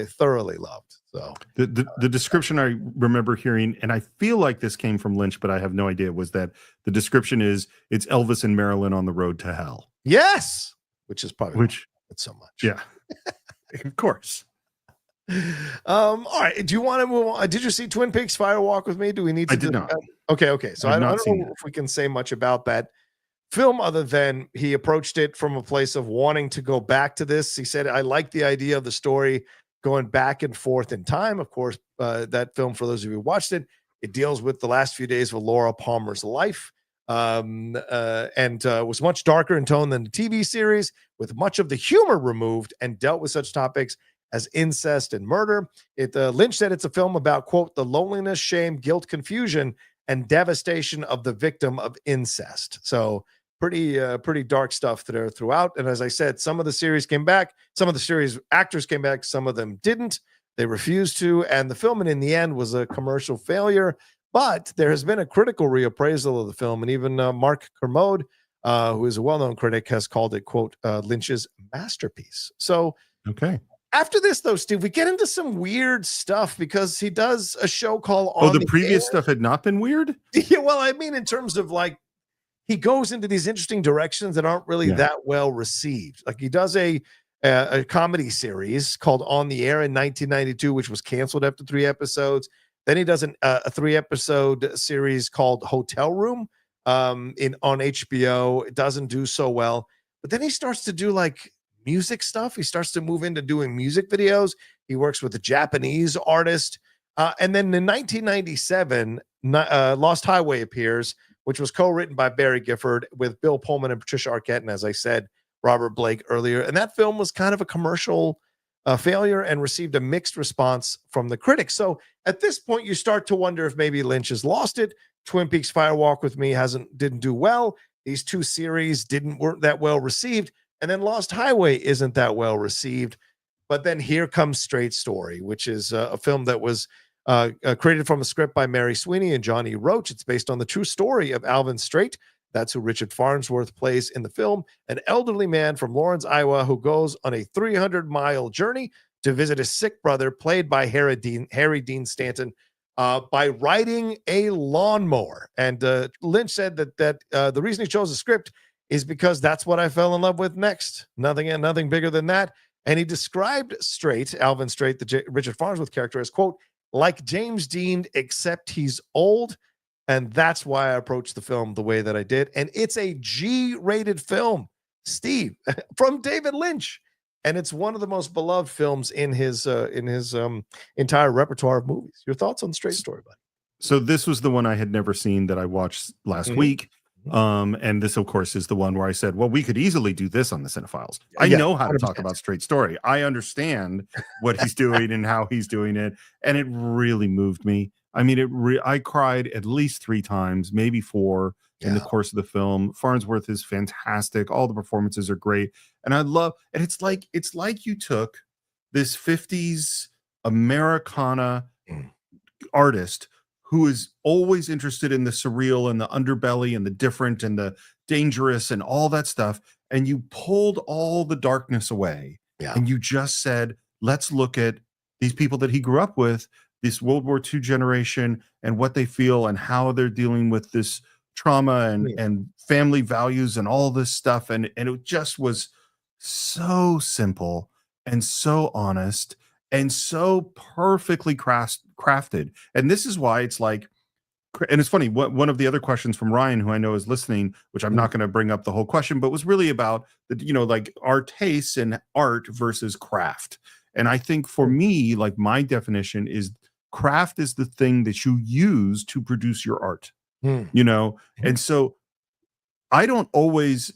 thoroughly loved. So the description I remember hearing, and I feel like this came from Lynch, but I have no idea, was that the description is it's Elvis and Marilyn on the road to hell. Yes, which is probably it's so much. Yeah, of course. All right. Do you want to move on? Did you see Twin Peaks Fire Walk with Me? Do we need to? I did not. Okay. So I don't know if we can say much about that film other than he approached it from a place of wanting to go back to this. He said, I like the idea of the story going back and forth in time. Of course, that film, for those of you who watched it, it deals with the last few days of Laura Palmer's life, and was much darker in tone than the TV series, with much of the humor removed, and dealt with such topics as incest and murder. Lynch said it's a film about, quote, the loneliness, shame, guilt, confusion, and devastation of the victim of incest. So pretty dark stuff there throughout. And as I said, some of the series came back, some of the series actors came back, some of them didn't. They refused to, and the film, in the end, was a commercial failure. But there has been a critical reappraisal of the film, and even Mark Kermode, who is a well-known critic, has called it, quote, Lynch's masterpiece. So, okay. After this, though, Steve, we get into some weird stuff because he does a show called On the previous stuff had not been weird? Yeah, well, I mean, in terms of like, he goes into these interesting directions that aren't really that well received. Like, he does a comedy series called On the Air in 1992, which was canceled after 3 episodes. Then he does a 3-episode series called Hotel Room on HBO. It doesn't do so well. But then he starts to do like music stuff. He starts to move into doing music videos. He works with a Japanese artist. And then in 1997, Lost Highway appears, which was co-written by Barry Gifford with Bill Pullman and Patricia Arquette, and as I said, Robert Blake earlier. And that film was kind of a commercial failure and received a mixed response from the critics. So at this point, you start to wonder if maybe Lynch has lost it. Twin Peaks Fire Walk with Me didn't do well. These 2 series weren't that well received. And then Lost Highway isn't that well received. But then here comes Straight Story, which is a film that was created from a script by Mary Sweeney and John E. Roach. It's based on the true story of Alvin Straight. That's who Richard Farnsworth plays in the film, an elderly man from Lawrence, Iowa, who goes on a 300-mile journey to visit his sick brother, played by Harry Dean Stanton, by riding a lawnmower. And Lynch said that the reason he chose the script is because that's what I fell in love with next. Nothing bigger than that. And he described Alvin Straight, the Richard Farnsworth character, as, quote, like James Dean, except he's old. And that's why I approached the film the way that I did. And it's a G-rated film, Steve, from David Lynch. And it's one of the most beloved films in his entire repertoire of movies. Your thoughts on Straight Story, buddy? So this was the one I had never seen that I watched last week. And this, of course, is the one where I said, well, we could easily do this on the Cine-Files. I know how to talk about Straight Story. I understand what he's doing and how he's doing it. And it really moved me. I mean, I cried at least 3 times, maybe 4 in the course of the film. Farnsworth is fantastic. All the performances are great. And it's like you took this 50s Americana artist who is always interested in the surreal and the underbelly and the different and the dangerous and all that stuff. And you pulled all the darkness away. Yeah. And you just said, let's look at these people that he grew up with, this World War II generation, and what they feel and how they're dealing with this trauma and family values and all this stuff. And it just was so simple and so honest and so perfectly crafted. And this is why it's like and it's funny, one of the other questions from Ryan, who I know is listening, which I'm not going to bring up the whole question, but was really about the, like our tastes in art versus craft. And I think for me, like my definition is craft is the thing that you use to produce your art, and so I don't always,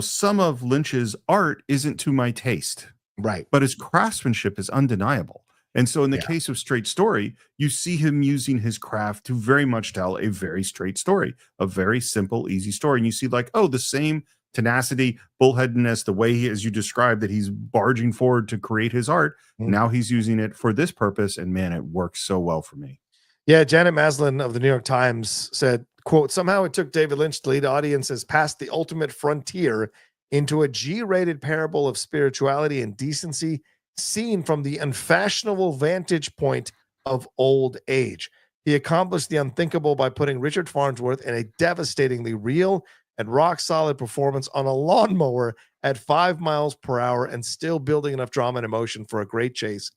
some of Lynch's art isn't to my taste, right? But his craftsmanship is undeniable. And so in the case of Straight Story, you see him using his craft to very much tell a very straight story, a very simple, easy story. And you see like, the same tenacity, bullheadedness, the way as you described that he's barging forward to create his art. Now he's using it for this purpose. And man, it works so well for me. Yeah, Janet Maslin of the New York Times said, quote, somehow it took David Lynch to lead audiences past the ultimate frontier into a G-rated parable of spirituality and decency seen from the unfashionable vantage point of old age. He accomplished the unthinkable by putting Richard Farnsworth in a devastatingly real and rock-solid performance on a lawnmower at 5 miles per hour and still building enough drama and emotion for a great chase.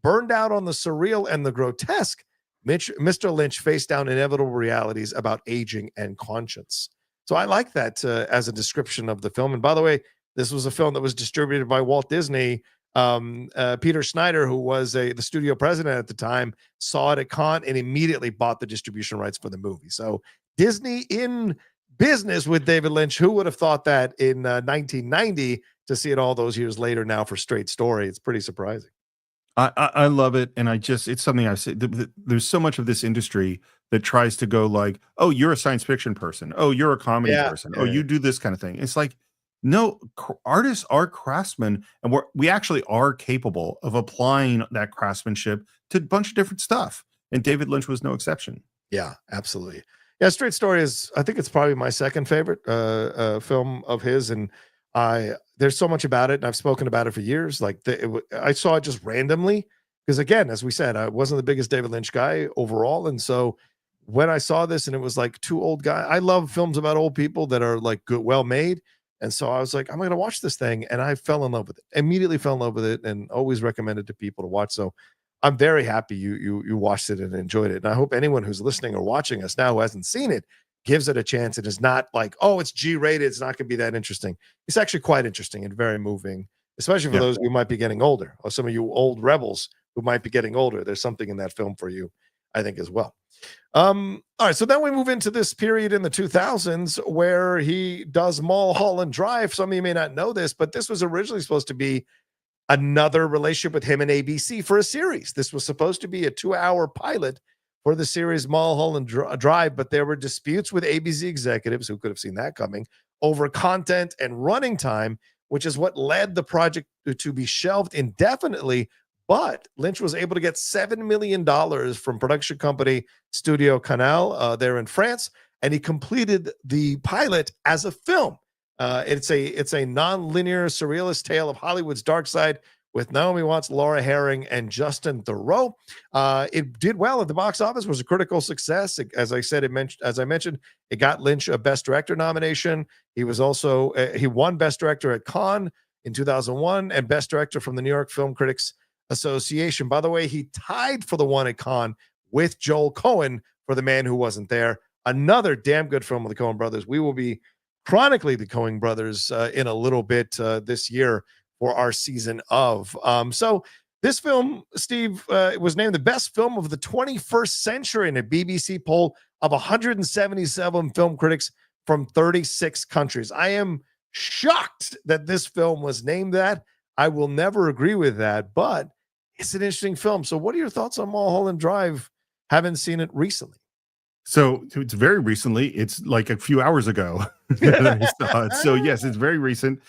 Burned out on the surreal and the grotesque, Mr. Lynch faced down inevitable realities about aging and conscience. So I like that as a description of the film. And by the way, this was a film that was distributed by Walt Disney. Peter Schneider, who was the studio president at the time, saw it at Cannes and immediately bought the distribution rights for the movie. So Disney in business with David Lynch. Who would have thought that in 1990 to see it all those years later now for Straight Story? It's pretty surprising. I love it. And it's something I say, there's so much of this industry that tries to go like, oh, you're a science fiction person. Oh, you're a comedy person. Oh, you do this kind of thing. It's like, no, artists are craftsmen, and we actually are capable of applying that craftsmanship to a bunch of different stuff. And David Lynch was no exception. Yeah, absolutely. Yeah, Straight Story I think it's probably my second favorite film of his. And there's so much about it, and I've spoken about it for years. Like I saw it just randomly because, again, as we said, I wasn't the biggest David Lynch guy overall, and so when I saw this and it was like two old guys, I love films about old people that are like good, well made, and so I was like, I'm going to watch this thing, and I fell in love with it. Immediately fell in love with it, and always recommend it to people to watch. So I'm very happy you watched it and enjoyed it, and I hope anyone who's listening or watching us now who hasn't seen it gives it a chance. It is not like, oh, it's G-rated, it's not going to be that interesting. It's actually quite interesting and very moving, especially for those who might be getting older, or some of you old rebels who might be getting older. There's something in that film for you, I think, as well. All right, so then we move into this period in the 2000s where he does Mulholland Drive. Some of you may not know this, but this was originally supposed to be another relationship with him and ABC for a series. This was supposed to be a 2-hour pilot for the series Mulholland Drive, but there were disputes with ABC executives, who could have seen that coming, over content and running time, which is what led the project to be shelved indefinitely. But Lynch was able to get $7 million from production company Studio Canal there in France, and he completed the pilot as a film. It's a non-linear surrealist tale of Hollywood's dark side with Naomi Watts, Laura Herring, and Justin Theroux. It did well at the box office, was a critical success. As I mentioned, it got Lynch a Best Director nomination. He was also he won Best Director at Cannes in 2001 and Best Director from the New York Film Critics Association. By the way, he tied for the one at Cannes with Joel Cohen for The Man Who Wasn't There. Another damn good film of the Coen brothers. We will be chronicling the Coen brothers in a little bit this year for our season of. So this film, Steve, was named the best film of the 21st century in a BBC poll of 177 film critics from 36 countries. I am shocked that this film was named that. I will never agree with that, but it's an interesting film. So what are your thoughts on Mulholland Drive? Haven't seen it recently. So it's very recently. It's like a few hours ago that I saw it. So yes, it's very recent.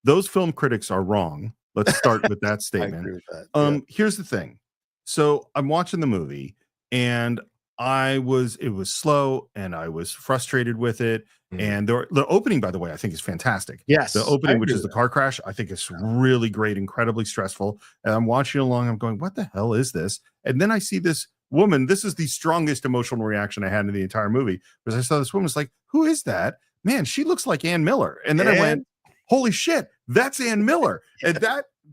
Those film critics are wrong. Let's start with that statement. I agree with that. Here's the thing. So I'm watching the movie, and it was slow, and I was frustrated with it. And the opening, by the way, I think is fantastic. Yes, the opening, which is the car crash, I think is really great, incredibly stressful. And I'm watching along. I'm going, what the hell is this? And then I see this woman. This is the strongest emotional reaction I had in the entire movie, because I saw this woman. It's like, who is that? Man, she looks like Ann Miller. And then I went, holy shit, that's Ann Miller. And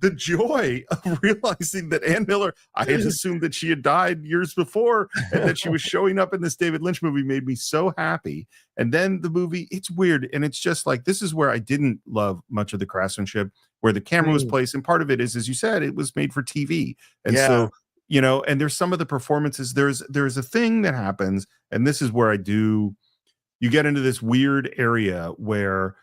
the joy of realizing that Ann Miller, I had assumed that she had died years before, and that she was showing up in this David Lynch movie made me so happy. And then the movie, it's weird, and it's just like, this is where I didn't love much of the craftsmanship, where the camera was placed, and part of it is, as you said, it was made for TV, and so, you know, and there's some of the performances, there's a thing that happens, and this is where you get into this weird area where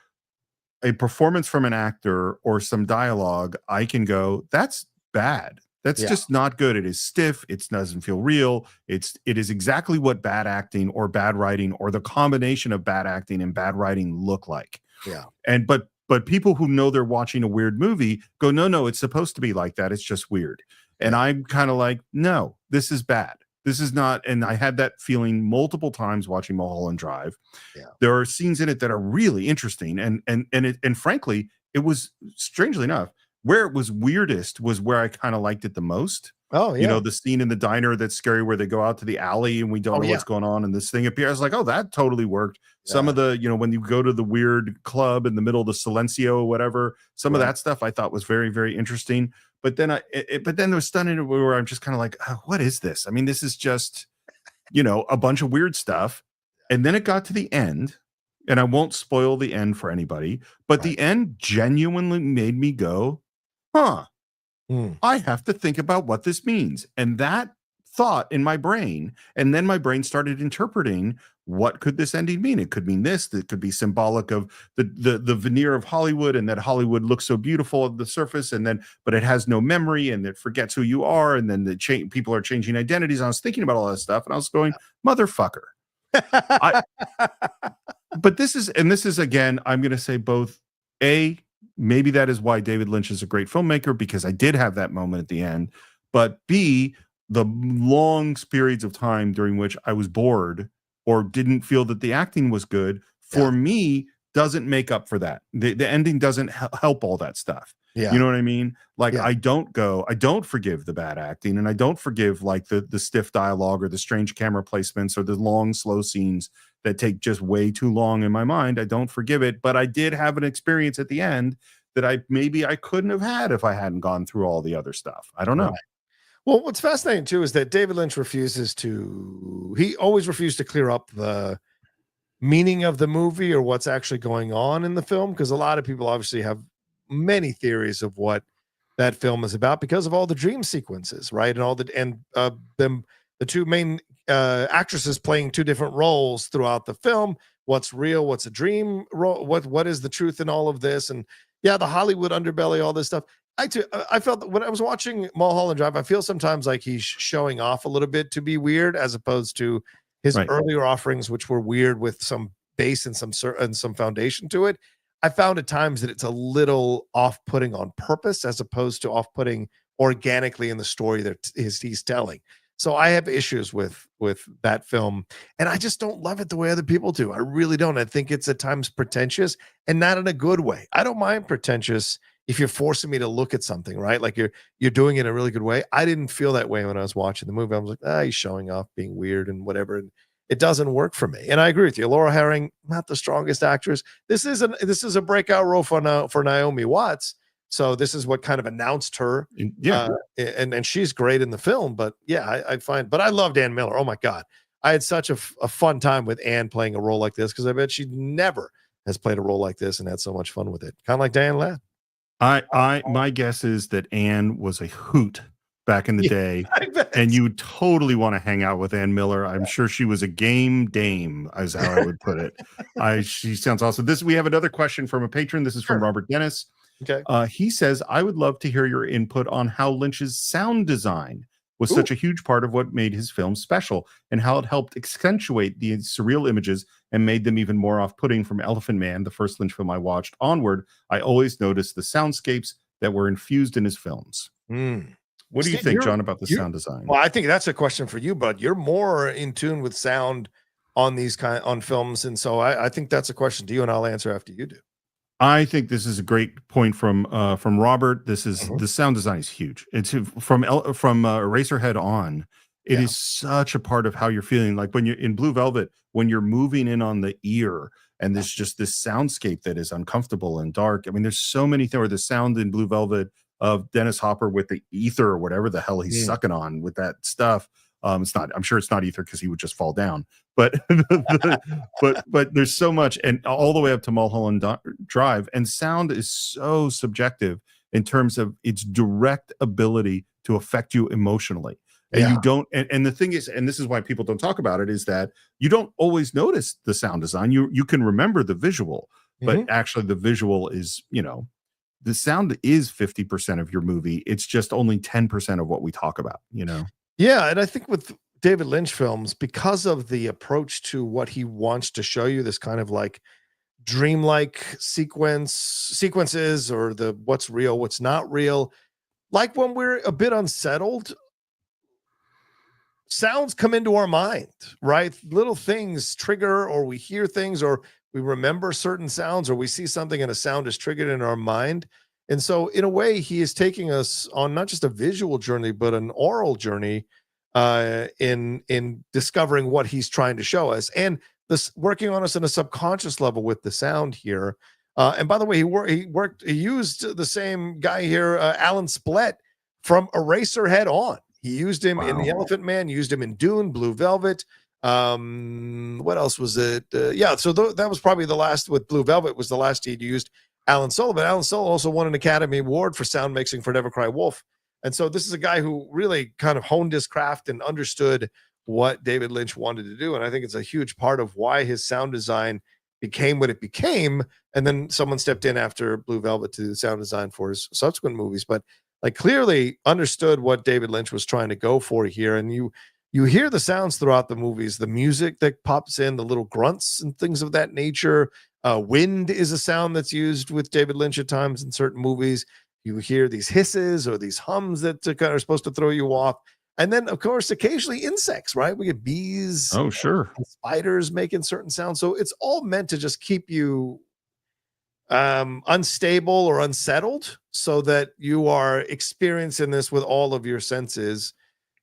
a performance from an actor or some dialogue, I can go, that's bad. That's just not good. It is stiff. It doesn't feel real. It is exactly what bad acting or bad writing or the combination of bad acting and bad writing look like. Yeah. And but people who know they're watching a weird movie go, no, it's supposed to be like that. It's just weird. And I'm kind of like, no, this is bad. This is not, and I had that feeling multiple times watching Mulholland Drive. Yeah. There are scenes in it that are really interesting, and frankly, it was, strangely enough, where it was weirdest was where I kind of liked it the most. Oh, yeah. You know, the scene in the diner that's scary where they go out to the alley and we don't know what's going on, and this thing appears. I was like, oh, that totally worked. Yeah. Some of the, you know, when you go to the weird club in the middle of the Silencio or whatever, some of that stuff I thought was very, very interesting. But then but then there was stunning where I'm just kind of like, oh, what is this? I mean, this is just, you know, a bunch of weird stuff. And then it got to the end, and I won't spoil the end for anybody, but the end genuinely made me go, huh, I have to think about what this means. And that thought in my brain, and then my brain started interpreting, what could this ending mean? It could mean this. It could be symbolic of the veneer of Hollywood, and that Hollywood looks so beautiful at the surface, and then but it has no memory, and it forgets who you are, and then people are changing identities. I was thinking about all that stuff, and I was going, motherfucker. But this is again, I'm going to say both. Maybe that is why David Lynch is a great filmmaker, because I did have that moment at the end. But B, the long periods of time during which I was bored or didn't feel that the acting was good, for me, doesn't make up for that. The ending doesn't help all that stuff. Yeah. You know what I mean? Like, I don't forgive the bad acting, and I don't forgive like the stiff dialogue or the strange camera placements or the long, slow scenes that take just way too long in my mind. I don't forgive it, but I did have an experience at the end that I couldn't have had if I hadn't gone through all the other stuff. I don't know. Right. Well, what's fascinating too is that David Lynch he always refused to clear up the meaning of the movie or what's actually going on in the film, because a lot of people obviously have many theories of what that film is about because of all the dream sequences, right? And all the two main actresses playing two different roles throughout the film. What's real? What's a dream role? What is the truth in all of this? And the Hollywood underbelly, all this stuff. I felt that when I was watching Mulholland Drive, I feel sometimes like he's showing off a little bit to be weird, as opposed to his earlier offerings, which were weird with some base and some foundation to it. I found at times that it's a little off-putting on purpose, as opposed to off-putting organically in the story that he's telling. So I have issues with that film, and I just don't love it the way other people do. I really don't. I think it's at times pretentious, and not in a good way. I don't mind pretentious if you're forcing me to look at something, right? Like you're doing it in a really good way. I didn't feel that way when I was watching the movie. I was like, he's showing off, being weird and whatever. And it doesn't work for me. And I agree with you. Laura Herring, not the strongest actress. This is a breakout role for Naomi Watts. So this is what kind of announced her. Yeah. And she's great in the film, but I find, but I loved Ann Miller. Oh my God. I had such a fun time with Ann playing a role like this, because I bet she never has played a role like this and had so much fun with it. Kind of like Diane Ladd. My guess is that Ann was a hoot back in the day, and you would totally want to hang out with Ann Miller. I'm sure she was a game dame, is how I would put it. She sounds awesome. We have another question from a patron. This is from Robert Dennis. Okay. He says, I would love to hear your input on how Lynch's sound design was such a huge part of what made his film special, and how it helped accentuate the surreal images and made them even more off-putting. From Elephant Man, the first Lynch film I watched, onward, I always noticed the soundscapes that were infused in his films. What do you think, John, about the sound design? Well, I think that's a question for you, bud. You're more in tune with sound on on films, and so I think that's a question to you, and I'll answer after you do. I think this is a great point from Robert. This is the sound design is huge. It's from Eraserhead on. It is such a part of how you're feeling. Like when you're in Blue Velvet, when you're moving in on the ear, and there's just this soundscape that is uncomfortable and dark. I mean, there's so many things. Or the sound in Blue Velvet of Dennis Hopper with the ether or whatever the hell he's sucking on with that stuff. It's not, I'm sure it's not ether because he would just fall down, but but there's so much, and all the way up to Mulholland Drive, and sound is so subjective in terms of its direct ability to affect you emotionally. And you don't, and the thing is, and this is why people don't talk about it, is that you don't always notice the sound design. You can remember the visual, but actually the visual is, you know, the sound is 50% of your movie. It's just only 10% of what we talk about, you know? Yeah, and I think with David Lynch films, because of the approach to what he wants to show you, this kind of like dreamlike sequences, or the what's real, what's not real. Like when we're a bit unsettled, sounds come into our mind, right? Little things trigger, or we hear things, or we remember certain sounds, or we see something and a sound is triggered in our mind. And so in a way, he is taking us on not just a visual journey, but an oral journey in discovering what he's trying to show us, and this working on us in a subconscious level with the sound here. And by the way, he used the same guy here, Alan Splet from Eraserhead on. He used him in The Elephant Man, used him in Dune, Blue Velvet. What else was it? Yeah, so that was probably the last, with Blue Velvet was the last he'd used Alan Sullivan. Alan Sullivan also won an Academy Award for sound mixing for Never Cry Wolf. And so this is a guy who really kind of honed his craft and understood what David Lynch wanted to do. And I think it's a huge part of why his sound design became what it became. And then someone stepped in after Blue Velvet to do sound design for his subsequent movies, but like clearly understood what David Lynch was trying to go for here. And you hear the sounds throughout the movies, the music that pops in, the little grunts and things of that nature. Wind is a sound that's used with David Lynch at times in certain movies. You hear these hisses or these hums that kind of are supposed to throw you off. And then, of course, occasionally insects, right? We get bees. Oh, sure. Spiders making certain sounds. So it's all meant to just keep you unstable or unsettled, so that you are experiencing this with all of your senses,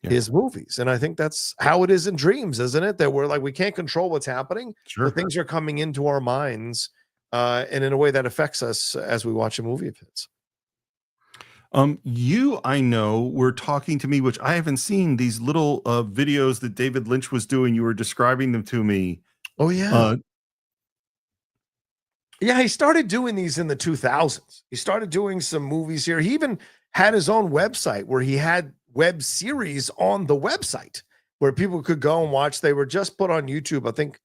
his movies. And I think that's how it is in dreams, isn't it? That we're like, we can't control what's happening. Sure. But things are coming into our minds and in a way that affects us as we watch a movie of his. You, I know, were talking to me, which I haven't seen, these little videos that David Lynch was doing. You were describing them to me. Oh, yeah. Yeah, he started doing these in the 2000s. He started doing some movies here. He even had his own website where he had web series on the website where people could go and watch. They were just put on YouTube, I think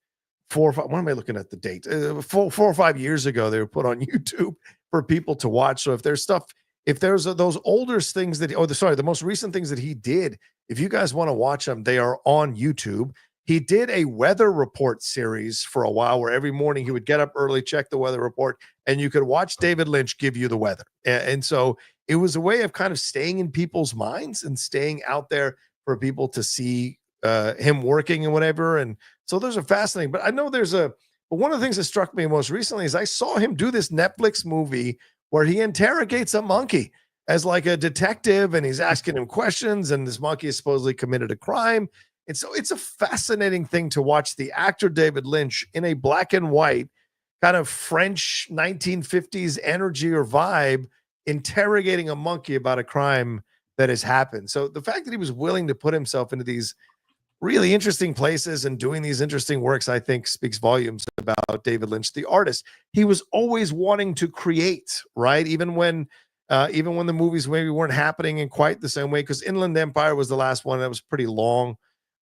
4 or 5. What am I looking at the date? 4 or 5 years ago, they were put on YouTube for people to watch. So if there's stuff, if there's those older things that, the most recent things that he did, if you guys want to watch them, they are on YouTube. He did a weather report series for a while where every morning he would get up early, check the weather report, and you could watch David Lynch give you the weather. And so it was a way of kind of staying in people's minds and staying out there for people to see him working and whatever. And so those are fascinating. But I know but one of the things that struck me most recently is I saw him do this Netflix movie where he interrogates a monkey as like a detective, and he's asking him questions, and this monkey has supposedly committed a crime. And so it's a fascinating thing to watch the actor David Lynch in a black and white kind of French 1950s energy or vibe interrogating a monkey about a crime that has happened. So the fact that he was willing to put himself into these really interesting places and doing these interesting works, I think speaks volumes about David Lynch, the artist. He was always wanting to create, right? Even when the movies maybe weren't happening in quite the same way, because Inland Empire was the last one that was pretty long.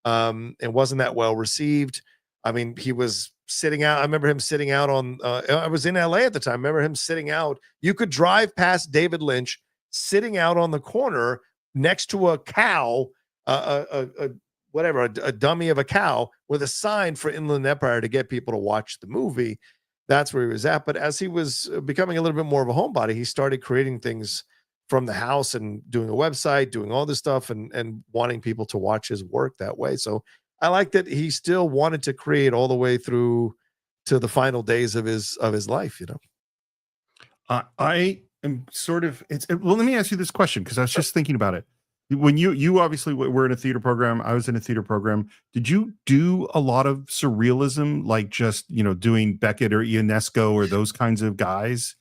It wasn't that well received. I mean, he was sitting out. I remember him sitting out on, I was in LA at the time. I remember him sitting out. You could drive past David Lynch sitting out on the corner next to a cow, a dummy of a cow with a sign for Inland Empire to get people to watch the movie. That's where he was at. But as he was becoming a little bit more of a homebody, he started creating things from the house and doing a website, doing all this stuff, and wanting people to watch his work that way. So I like that he still wanted to create all the way through to the final days of his life, you know. I am sort of, well, let me ask you this question, because I was just thinking about it. When you obviously were in a theater program, I was in a theater program. Did you do a lot of surrealism, like just, doing Beckett or Ionesco or those kinds of guys?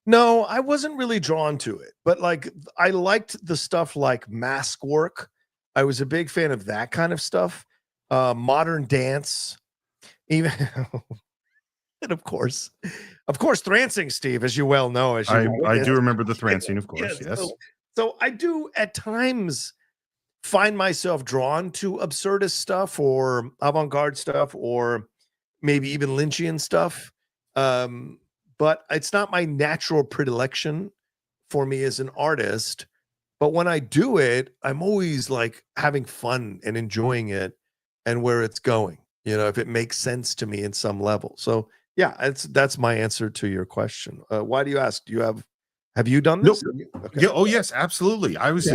No, I wasn't really drawn to it, but like I liked the stuff like mask work. I was a big fan of that kind of stuff. Modern dance, even and of course, Thrancing, Steve, as you well know, as you I do remember the Thrancing, of yeah, course. Yes. so I do at times find myself drawn to absurdist stuff or avant-garde stuff or maybe even Lynchian stuff. Um, but it's not my natural predilection for me as an artist. But when I do it, I'm always like having fun and enjoying it and where it's going, if it makes sense to me in some level. So yeah, that's my answer to your question. Why do you ask? Have you done No. this? Okay. Yeah. Oh, yes, absolutely. I was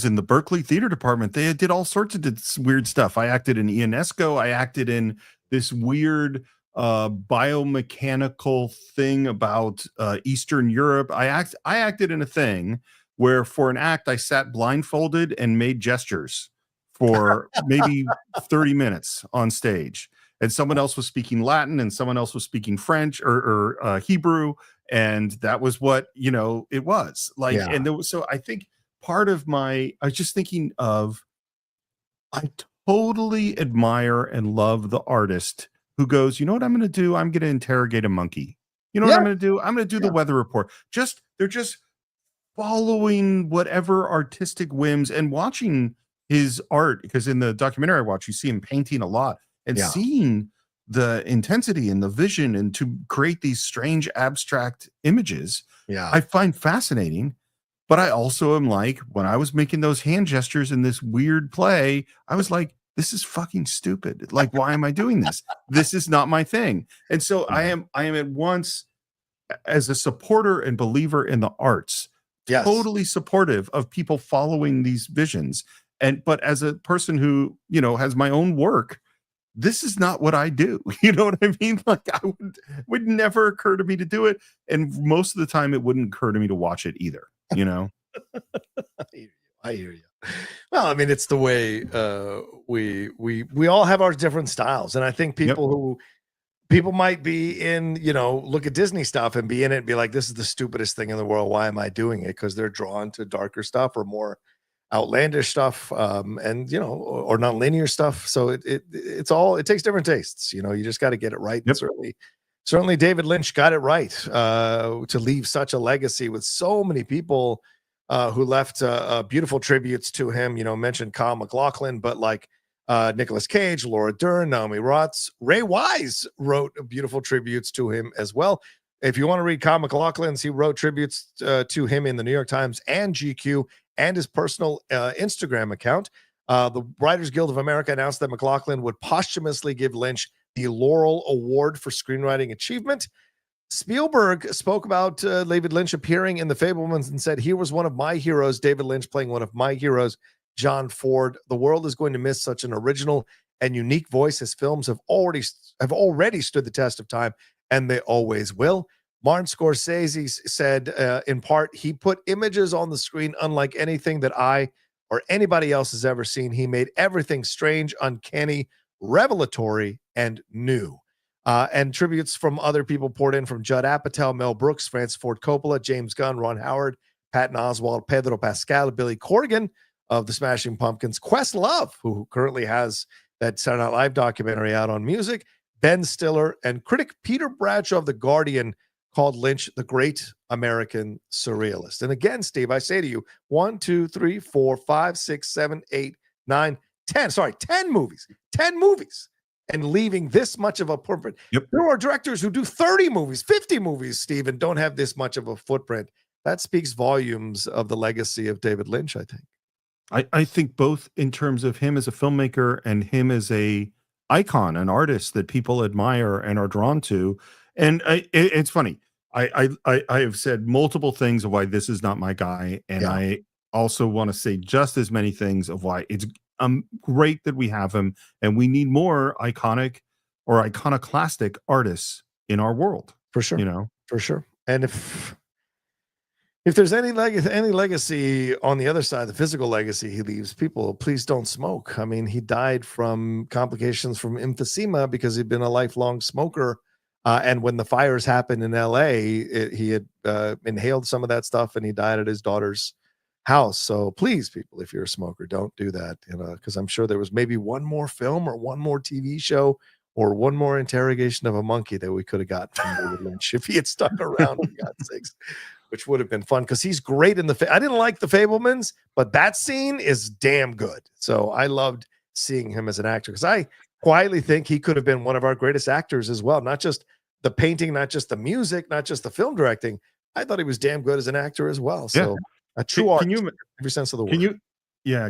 in the Berkeley theater department. They did all sorts of weird stuff. I acted in Ionesco. I acted in this weird biomechanical thing about Eastern Europe. I acted in a thing where for an act I sat blindfolded and made gestures for maybe 30 minutes on stage. And someone else was speaking Latin and someone else was speaking French or Hebrew, and that was what it was like. Yeah. And so I think part of I was just thinking of, I totally admire and love the artist who goes, you know what I'm going to do? I'm going to interrogate a monkey. You know what I'm going to do? I'm going to do the weather report. They're just following whatever artistic whims and watching his art, because in the documentary I watch, you see him painting a lot and seeing the intensity and the vision and to create these strange abstract images. I find fascinating. But I also am like, when I was making those hand gestures in this weird play, I was like, this is fucking stupid. Like, why am I doing this? This is not my thing. And so I am at once, as a supporter and believer in the arts, totally supportive of people following these visions. But as a person who, has my own work, this is not what I do. You know what I mean? Like, would never occur to me to do it. And most of the time it wouldn't occur to me to watch it either. I hear you. Well, I mean, it's the way we all have our different styles, and I think people might be in, look at Disney stuff and be in it and be like, this is the stupidest thing in the world. Why am I doing it? Because they're drawn to darker stuff or more outlandish stuff, and or not linear stuff. So it takes different tastes. You just got to get it right. Certainly David Lynch got it right to leave such a legacy with so many people who left beautiful tributes to him. Mentioned Kyle MacLachlan, but like Nicolas Cage, Laura Dern, Naomi Watts, Ray Wise wrote beautiful tributes to him as well. If you want to read Kyle MacLachlan's, he wrote tributes to him in the New York Times and GQ and his personal Instagram account. The Writers Guild of America announced that MacLachlan would posthumously give Lynch the Laurel Award for Screenwriting Achievement. Spielberg spoke about David Lynch appearing in The Fabelmans and said, "Here was one of my heroes, David Lynch playing one of my heroes, John Ford. The world is going to miss such an original and unique voice. His films have already stood the test of time, and they always will." Martin Scorsese said, in part, "He put images on the screen unlike anything that I or anybody else has ever seen. He made everything strange, uncanny, revelatory, and new." And tributes from other people poured in from Judd Apatow, Mel Brooks, Francis Ford Coppola, James Gunn, Ron Howard, Patton Oswalt, Pedro Pascal, Billy Corgan of the Smashing Pumpkins, Questlove, who currently has that Saturday Night Live documentary out on music, Ben Stiller, and critic Peter Bradshaw of The Guardian called Lynch the great American surrealist. And again, Steve, I say to you, 1, 2, 3, 4, 5, 6, 7, 8, 9, 10. Sorry, 10 movies. 10 movies. And leaving this much of a footprint. There are directors who do 30 movies, 50 movies, Steve, and don't have this much of a footprint. That speaks volumes of the legacy of David Lynch, I think. I think both in terms of him as a filmmaker and him as a icon, an artist that people admire and are drawn to. And it's funny. I have said multiple things of why this is not my guy. And I also want to say just as many things of why it's great that we have him, and we need more iconic or iconoclastic artists in our world. For sure. For sure. And if there's any legacy on the other side, the physical legacy he leaves, people, please don't smoke. I mean, he died from complications from emphysema because he'd been a lifelong smoker And when the fires happened in LA, he had inhaled some of that stuff and he died at his daughter's house. So please, people, if you're a smoker, don't do that, because I'm sure there was maybe one more film or one more TV show or one more interrogation of a monkey that we could have got from David Lynch if he had stuck around, for God's sakes, which would have been fun because he's great in I didn't like The Fabelmans, but that scene is damn good. So I loved seeing him as an actor because I quietly think he could have been one of our greatest actors as well. Not just the painting, not just the music, not just the film directing. I thought he was damn good as an actor as well. So a true artist in every sense of the word.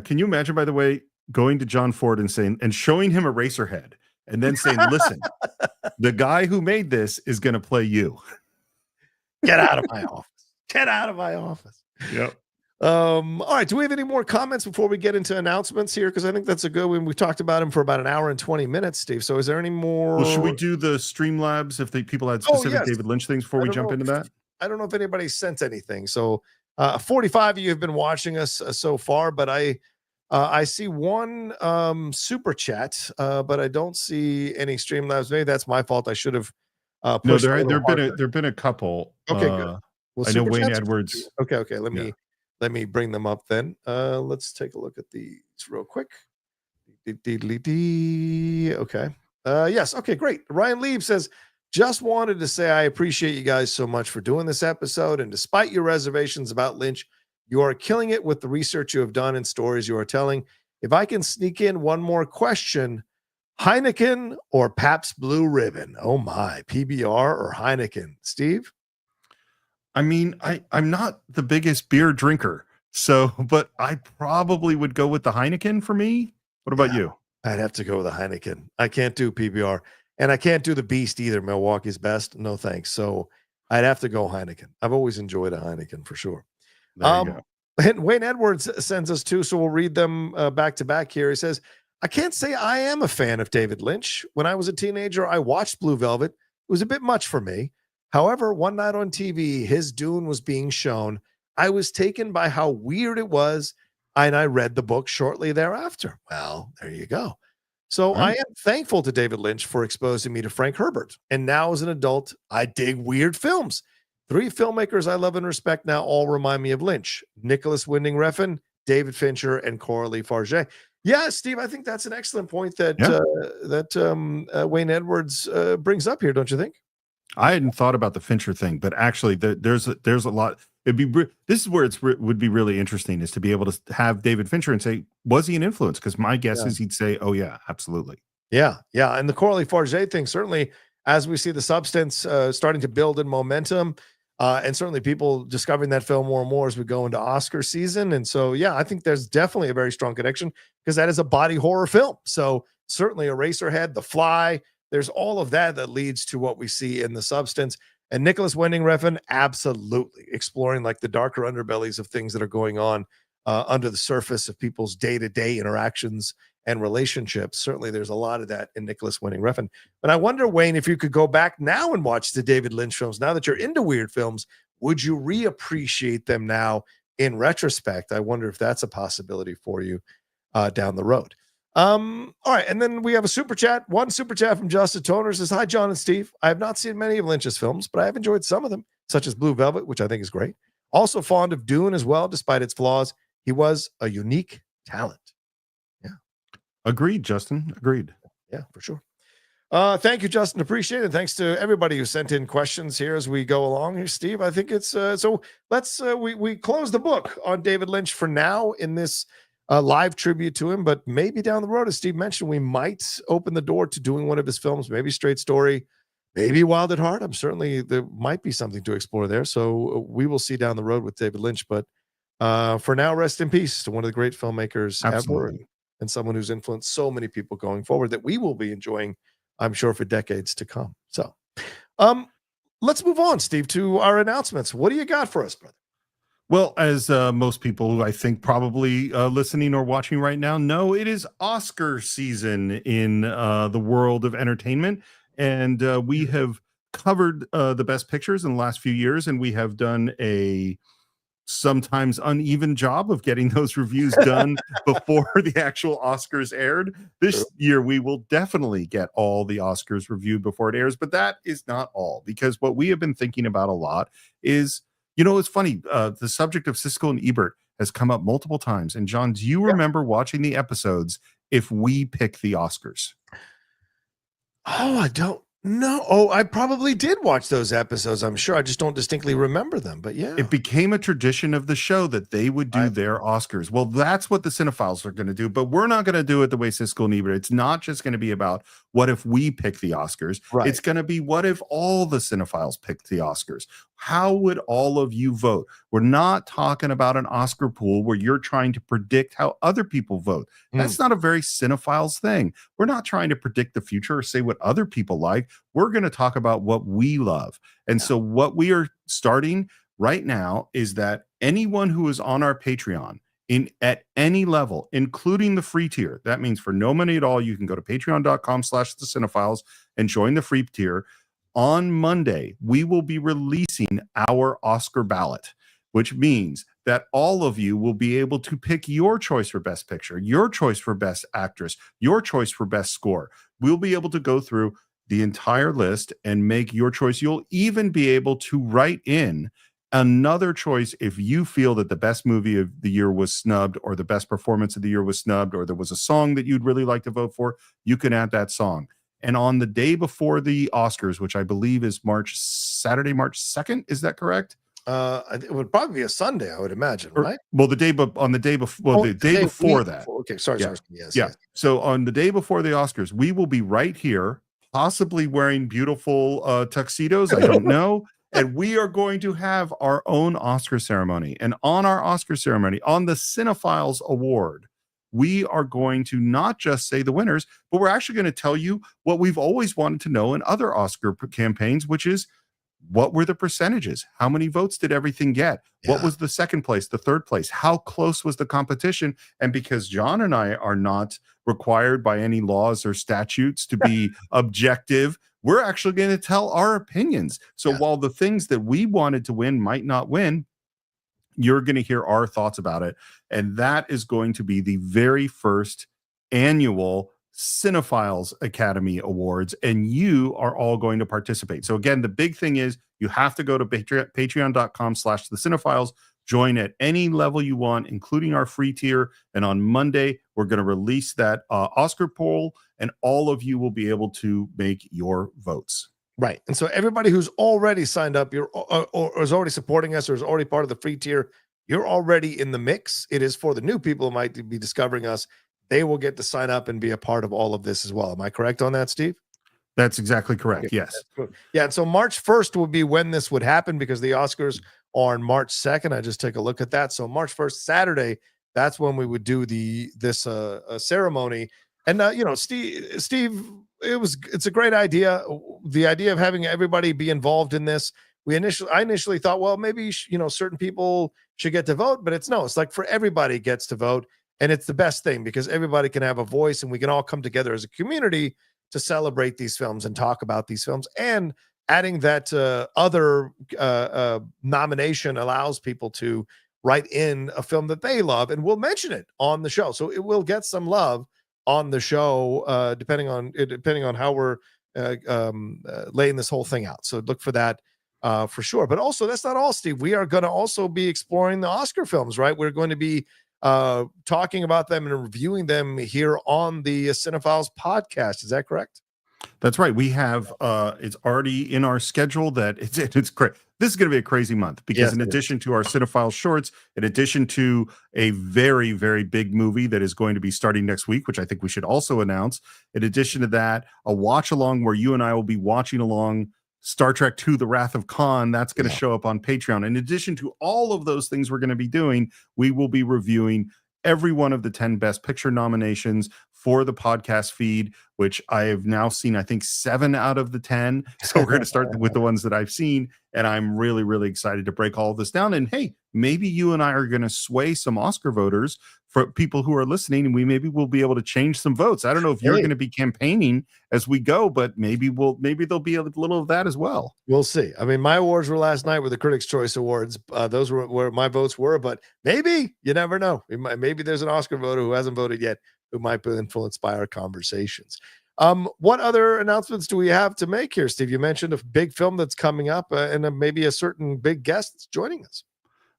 Can you imagine, by the way, going to John Ford and showing him Eraserhead and then saying, listen, the guy who made this is going to play you. Get out of my office. Get out of my office. Yep. All right. Do we have any more comments before we get into announcements here? Because I think that's a good one. We talked about him for about an hour and 20 minutes, Steve. So is there any more? Well, should we do the Streamlabs if people had specific David Lynch things before we jump into that? I don't know if anybody sent anything. So 45 of you have been watching us so far, but I see one super chat, but I don't see any Streamlabs. Maybe that's my fault. I should have pushed. No, there've been a couple. Okay, good. Well, I know Wayne Edwards. Okay. Let me bring them up then. Let's take a look at these real quick. Okay. Yes. Okay, great. Ryan Lieb says, just wanted to say I appreciate you guys so much for doing this episode. And despite your reservations about Lynch, you are killing it with the research you have done and stories you are telling. If I can sneak in one more question, Heineken or Pabst Blue Ribbon? Oh my, PBR or Heineken? Steve? I mean, I'm not the biggest beer drinker, but I probably would go with the Heineken for me. What about you? I'd have to go with the Heineken. I can't do PBR. And I can't do the Beast either. Milwaukee's Best. No thanks. So I'd have to go Heineken. I've always enjoyed a Heineken for sure. There you go. And Wayne Edwards sends us two, so we'll read them back to back here. He says, I can't say I am a fan of David Lynch. When I was a teenager, I watched Blue Velvet. It was a bit much for me. However, one night on TV, his Dune was being shown. I was taken by how weird it was, and I read the book shortly thereafter. Well, there you go. So I am thankful to David Lynch for exposing me to Frank Herbert. And now as an adult, I dig weird films. 3 filmmakers I love and respect now all remind me of Lynch: Nicholas Winding Refn, David Fincher, and Coralie Farge. Yeah, Steve, I think that's an excellent point that Wayne Edwards brings up here, don't you think? I hadn't thought about the Fincher thing, but actually there's a lot. This is where would be really interesting, is to be able to have David Fincher and say, was he an influence? Because my guess is he'd say, oh yeah, absolutely. Yeah. And the Coralie Farge thing, certainly, as we see the substance starting to build in momentum, and certainly people discovering that film more and more as we go into Oscar season. And so, yeah, I think there's definitely a very strong connection because that is a body horror film. So certainly Eraserhead, The Fly, there's all of that leads to what we see in the substance. And Nicholas Winding Refn, absolutely exploring like the darker underbellies of things that are going on under the surface of people's day-to-day interactions and relationships. Certainly there's a lot of that in Nicholas Winding Refn. But I wonder, Wayne, if you could go back now and watch the David Lynch films, now that you're into weird films, would you reappreciate them now in retrospect? I wonder if that's a possibility for you down the road. All right, and then we have a super chat. One super chat from Justin Toner says, hi, John and Steve. I have not seen many of Lynch's films, but I have enjoyed some of them, such as Blue Velvet, which I think is great. Also fond of Dune as well, despite its flaws. He was a unique talent. Yeah. Agreed, Justin. Agreed. Yeah, for sure. Thank you, Justin. Appreciate it. Thanks to everybody who sent in questions here as we go along here, Steve. I think it's so let's we close the book on David Lynch for now in this live tribute to him, but maybe down the road, as Steve mentioned, we might open the door to doing one of his films, maybe Straight Story, maybe Wild at Heart. I'm certainly, there might be something to explore there. So we will see down the road with David Lynch, but for now, rest in peace to one of the great filmmakers ever, and someone who's influenced so many people going forward that we will be enjoying, I'm sure, for decades to come. So let's move on, Steve, to our announcements. What do you got for us, brother? Well, as most people who I think probably listening or watching right now know, it is Oscar season in the world of entertainment. And we have covered the best pictures in the last few years, and we have done a sometimes uneven job of getting those reviews done before the actual Oscars aired. This year, we will definitely get all the Oscars reviewed before it airs, but that is not all, because what we have been thinking about a lot is, it's funny. The subject of Siskel and Ebert has come up multiple times. And John, do you remember watching the episodes if we pick the Oscars? Oh, I don't know. Oh, I probably did watch those episodes. I'm sure. I just don't distinctly remember them. But yeah, it became a tradition of the show that they would do their Oscars. Well, that's what the Cine-Files are going to do, but we're not going to do it the way Siskel and Ebert. It's not just going to be about what if we pick the Oscars. Right. It's going to be what if all the Cine-Files picked the Oscars. How would all of you vote? We're not talking about an Oscar pool where you're trying to predict how other people vote. That's not a very Cine-Files thing. We're not trying to predict the future or say what other people like. We're going to talk about what we love. And so what we are starting right now is that anyone who is on our Patreon at any level, including the free tier, that means for no money at all, you can go to patreon.com/thecine-files and join the free tier. On Monday, we will be releasing our Oscar ballot, which means that all of you will be able to pick your choice for Best Picture, your choice for Best Actress, your choice for Best Score. We'll be able to go through the entire list and make your choice. You'll even be able to write in another choice if you feel that the best movie of the year was snubbed, or the best performance of the year was snubbed, or there was a song that you'd really like to vote for. You can add that song. And on the day before the Oscars, which I believe is Saturday, March 2nd, is that correct? It would probably be a Sunday, I would imagine, right? Well, the day before that. Okay, sorry. Yes. So on the day before the Oscars, we will be right here, possibly wearing beautiful tuxedos. I don't know. And we are going to have our own Oscar ceremony. And on our Oscar ceremony, on the Cine-Files Award, we are going to not just say the winners, but we're actually going to tell you what we've always wanted to know in other Oscar campaigns, which is, what were the percentages? How many votes did everything get? Yeah. What was the second place, the third place? How close was the competition? And because John and I are not required by any laws or statutes to be objective, we're actually going to tell our opinions. So while the things that we wanted to win might not win, you're going to hear our thoughts about it. And that is going to be the very first annual Cine-Files Academy Awards, and you are all going to participate. So again, the big thing is you have to go to patreon.com/thecine-files, join at any level you want, including our free tier. And on Monday, we're going to release that Oscar poll, and all of you will be able to make your votes. Right. And so everybody who's already signed up, or is already supporting us, or is already part of the free tier, you're already in the mix. It is for the new people who might be discovering us. They will get to sign up and be a part of all of this as well. Am I correct on that, Steve? That's exactly correct. Okay, yes. Yeah. And so March 1st would be when this would happen, because the Oscars are on March 2nd. I just take a look at that. So March 1st, Saturday, that's when we would do this ceremony. And Steve, it's a great idea. The idea of having everybody be involved in this. I initially thought, well, maybe certain people should get to vote, but it's like for everybody gets to vote. And it's the best thing, because everybody can have a voice, and we can all come together as a community to celebrate these films and talk about these films. And adding that other nomination allows people to write in a film that they love, and we'll mention it on the show. So it will get some love on the show, depending on how we're laying this whole thing out. So look for that for sure. But also, that's not all, Steve. We are going to also be exploring the Oscar films, right? We're going to be talking about them and reviewing them here on the Cine-Files podcast. Is that correct? That's right. We have it's already in our schedule that it's great. This is going to be a crazy month, because in addition to our Cine-Files shorts, in addition to a very, very big movie that is going to be starting next week, which I think we should also announce, in addition to that, a watch along where you and I will be watching along Star Trek II, The Wrath of Khan. That's going to show up on Patreon. In addition to all of those things we're going to be doing, we will be reviewing every one of the 10 Best Picture nominations for the podcast feed, which I have now seen, I think, 7 out of the 10. So we're going to start with the ones that I've seen. And I'm really, really excited to break all of this down. And hey, maybe you and I are going to sway some Oscar voters for people who are listening, and maybe we'll be able to change some votes. I don't know if you're going to be campaigning as we go, but maybe there'll be a little of that as well. We'll see. I mean, my awards were last night with the Critics' Choice Awards. Those were where my votes were, but maybe you never know. Maybe there's an Oscar voter who hasn't voted yet who might influence by our conversations. What other announcements do we have to make here, Steve? You mentioned a big film that's coming up, and maybe a certain big guest that's joining us.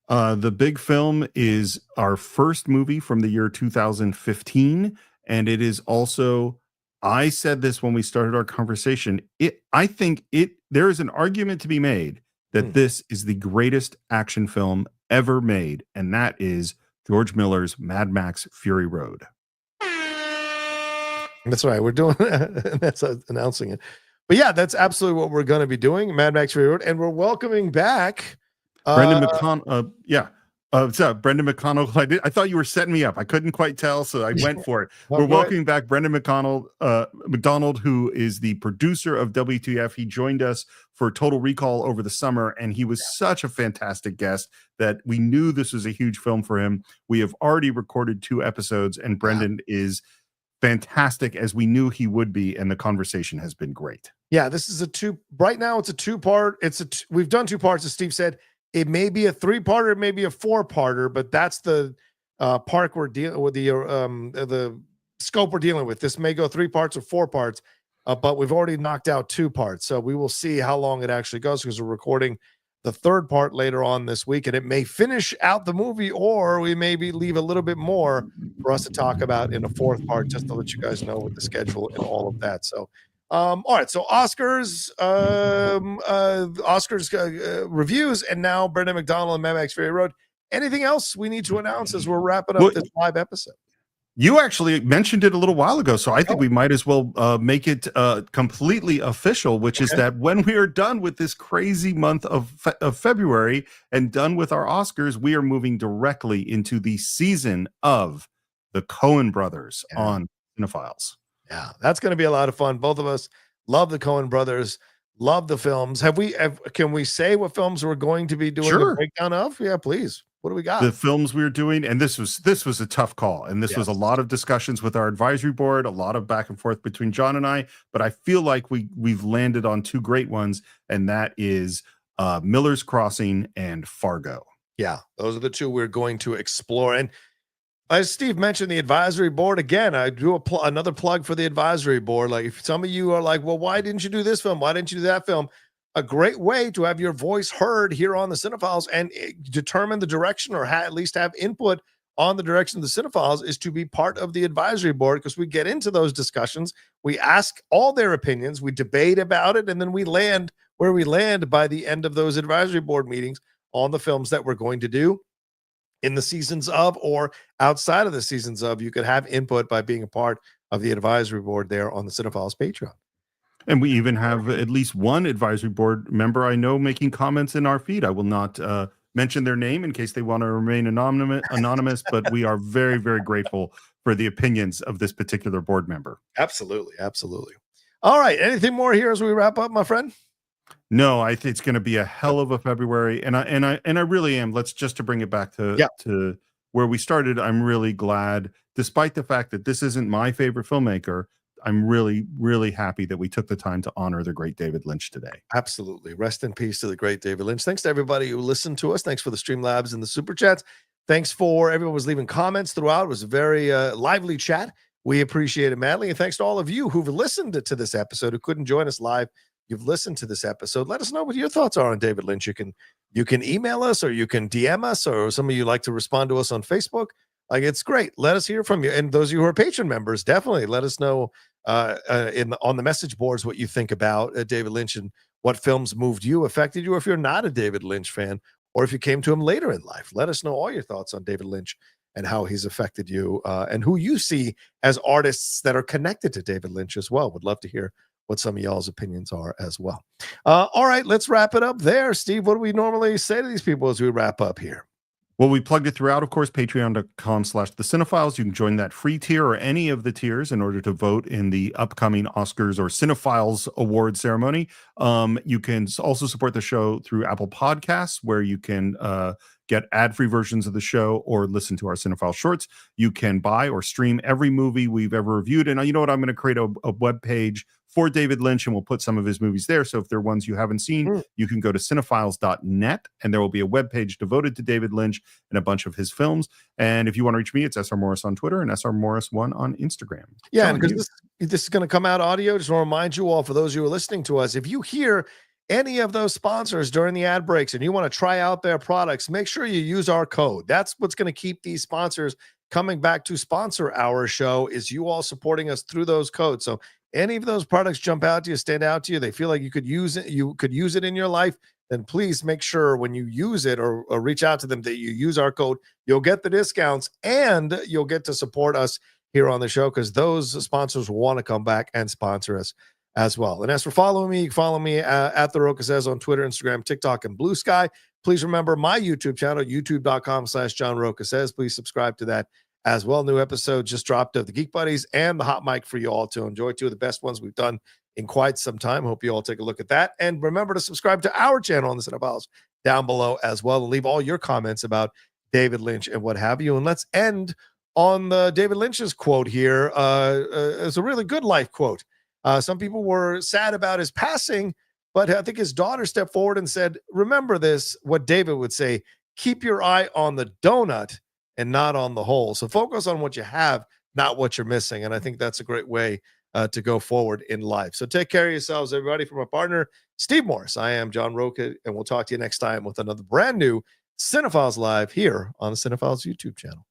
The big film is our first movie from the year 2015, and it is also, I said this when we started our conversation, I think there is an argument to be made that this is the greatest action film ever made, and that is George Miller's Mad Max Fury Road. That's right. We're doing that's announcing it. But yeah, that's absolutely what we're going to be doing, Mad Max Fury Road, and we're welcoming back Brendan McConnell. Brendan McConnell. I thought you were setting me up. I couldn't quite tell, so I went for it. We're welcoming back Brendan McDonald, who is the producer of WTF. He joined us for Total Recall over the summer, and he was such a fantastic guest that we knew this was a huge film for him. We have already recorded 2 episodes, and Brendan is fantastic, as we knew he would be, and the conversation has been great. Yeah, this is right now it's a 2-part. We've done 2 parts, as Steve said. It may be a 3-parter, it may be a 4-parter, but that's the part we're dealing with, the scope we're dealing with. This may go 3 parts or 4 parts, but we've already knocked out 2 parts. So we will see how long it actually goes, because we're recording the 3rd part later on this week, and it may finish out the movie, or we maybe leave a little bit more for us to talk about in a 4th part, just to let you guys know with the schedule and all of that. So all right, so Oscars reviews, and now Brendan McDonald and Mad Max Fury Road. Anything else we need to announce as we're wrapping up this live episode? You actually mentioned it a little while ago, so I think we might as well make it completely official, which is that when we are done with this crazy month of February and done with our Oscars, we are moving directly into the season of the Coen brothers on Cine-Files. Yeah, that's going to be a lot of fun. Both of us love the Coen brothers, love the films. Can we say what films we're going to be doing a breakdown of? Yeah, please. What do we got? The films we were doing, and this was a tough call, and this was a lot of discussions with our advisory board, a lot of back and forth between John and I, but I feel like we've landed on 2 great ones, and that is Miller's Crossing and Fargo. Yeah, those are the 2 we're going to explore. And as Steve mentioned, the advisory board, again, I do another plug for the advisory board. Like, if some of you are like, well, why didn't you do this film? Why didn't you do that film? A great way to have your voice heard here on the Cine-Files and determine the direction, or at least have input on the direction of the Cine-Files, is to be part of the advisory board, because we get into those discussions. We ask all their opinions, we debate about it, and then we land where we land by the end of those advisory board meetings on the films that we're going to do in the seasons of or outside of the seasons of. You could have input by being a part of the advisory board there on the Cine-Files Patreon. And we even have at least one advisory board member I know making comments in our feed. I will not mention their name in case they want to remain anonymous, but we are very, very grateful for the opinions of this particular board member. Absolutely. Absolutely. All right. Anything more here as we wrap up, my friend? No, I think it's going to be a hell of a February, and I really am. Let's just to bring it back to where we started. I'm really glad, despite the fact that this isn't my favorite filmmaker, I'm really, really happy that we took the time to honor the great David Lynch today. Absolutely. Rest in peace to the great David Lynch. Thanks to everybody who listened to us. Thanks for the Streamlabs and the Super Chats. Thanks for everyone who was leaving comments throughout. It was a very lively chat. We appreciate it madly. And thanks to all of you who've listened to this episode, who couldn't join us live. You've listened to this episode. Let us know what your thoughts are on David Lynch. You can email us, or you can DM us, or some of you like to respond to us on Facebook. Like, it's great. Let us hear from you. And those of you who are Patreon members, definitely let us know on the message boards what you think about David Lynch, and what films moved you, affected you. If you're not a David Lynch fan, or if you came to him later in life, let us know all your thoughts on David Lynch and how he's affected you, and who you see as artists that are connected to David Lynch as well. Would love to hear what some of y'all's opinions are as well. All right, let's wrap it up there. Steve, what do we normally say to these people as we wrap up here? Well, we plugged it throughout, of course, patreon.com/the Cine-Files. You can join that free tier or any of the tiers in order to vote in the upcoming Oscars or Cine-Files award ceremony. You can also support the show through Apple Podcasts, where you can get ad-free versions of the show or listen to our Cinephile shorts. You can buy or stream every movie we've ever reviewed. And you know what? I'm going to create a web page for David Lynch, and we'll put some of his movies there. So if there are ones you haven't seen, you can go to cinephiles.net, and there will be a web page devoted to David Lynch and a bunch of his films. And if you want to reach me, it's SR Morris on Twitter and SR Morris1 on Instagram. Yeah, and because this is going to come out audio, just want to remind you all, for those who are listening to us, if you hear any of those sponsors during the ad breaks and you want to try out their products, make sure you use our code. That's what's going to keep these sponsors coming back to sponsor our show, is you all supporting us through those codes. So any of those products jump out to you, stand out to you, they feel like you could use it in your life, then please make sure when you use it or reach out to them that you use our code. You'll get the discounts and you'll get to support us here on the show, because those sponsors want to come back and sponsor us as well. And as for following me, you can follow me at The Rocha Says on Twitter, Instagram, TikTok, and Blue Sky. Please remember my YouTube channel, youtube.com/John Rocha Says. Please subscribe to that as well. New episode just dropped of the Geek Buddies and the Hot Mic for you all to enjoy. Two of the best ones we've done in quite some time. Hope you all take a look at that. And remember to subscribe to our channel on the Cine-Files down below as well. And leave all your comments about David Lynch and what have you. And let's end on the David Lynch's quote here. It's a really good life quote. Some people were sad about his passing, but I think his daughter stepped forward and said, remember this, what David would say, keep your eye on the donut and not on the hole. So focus on what you have, not what you're missing. And I think that's a great way to go forward in life. So take care of yourselves, everybody. From our partner, Steve Morris, I am John Rocha, and we'll talk to you next time with another brand new Cine-Files Live here on the Cine-Files YouTube channel.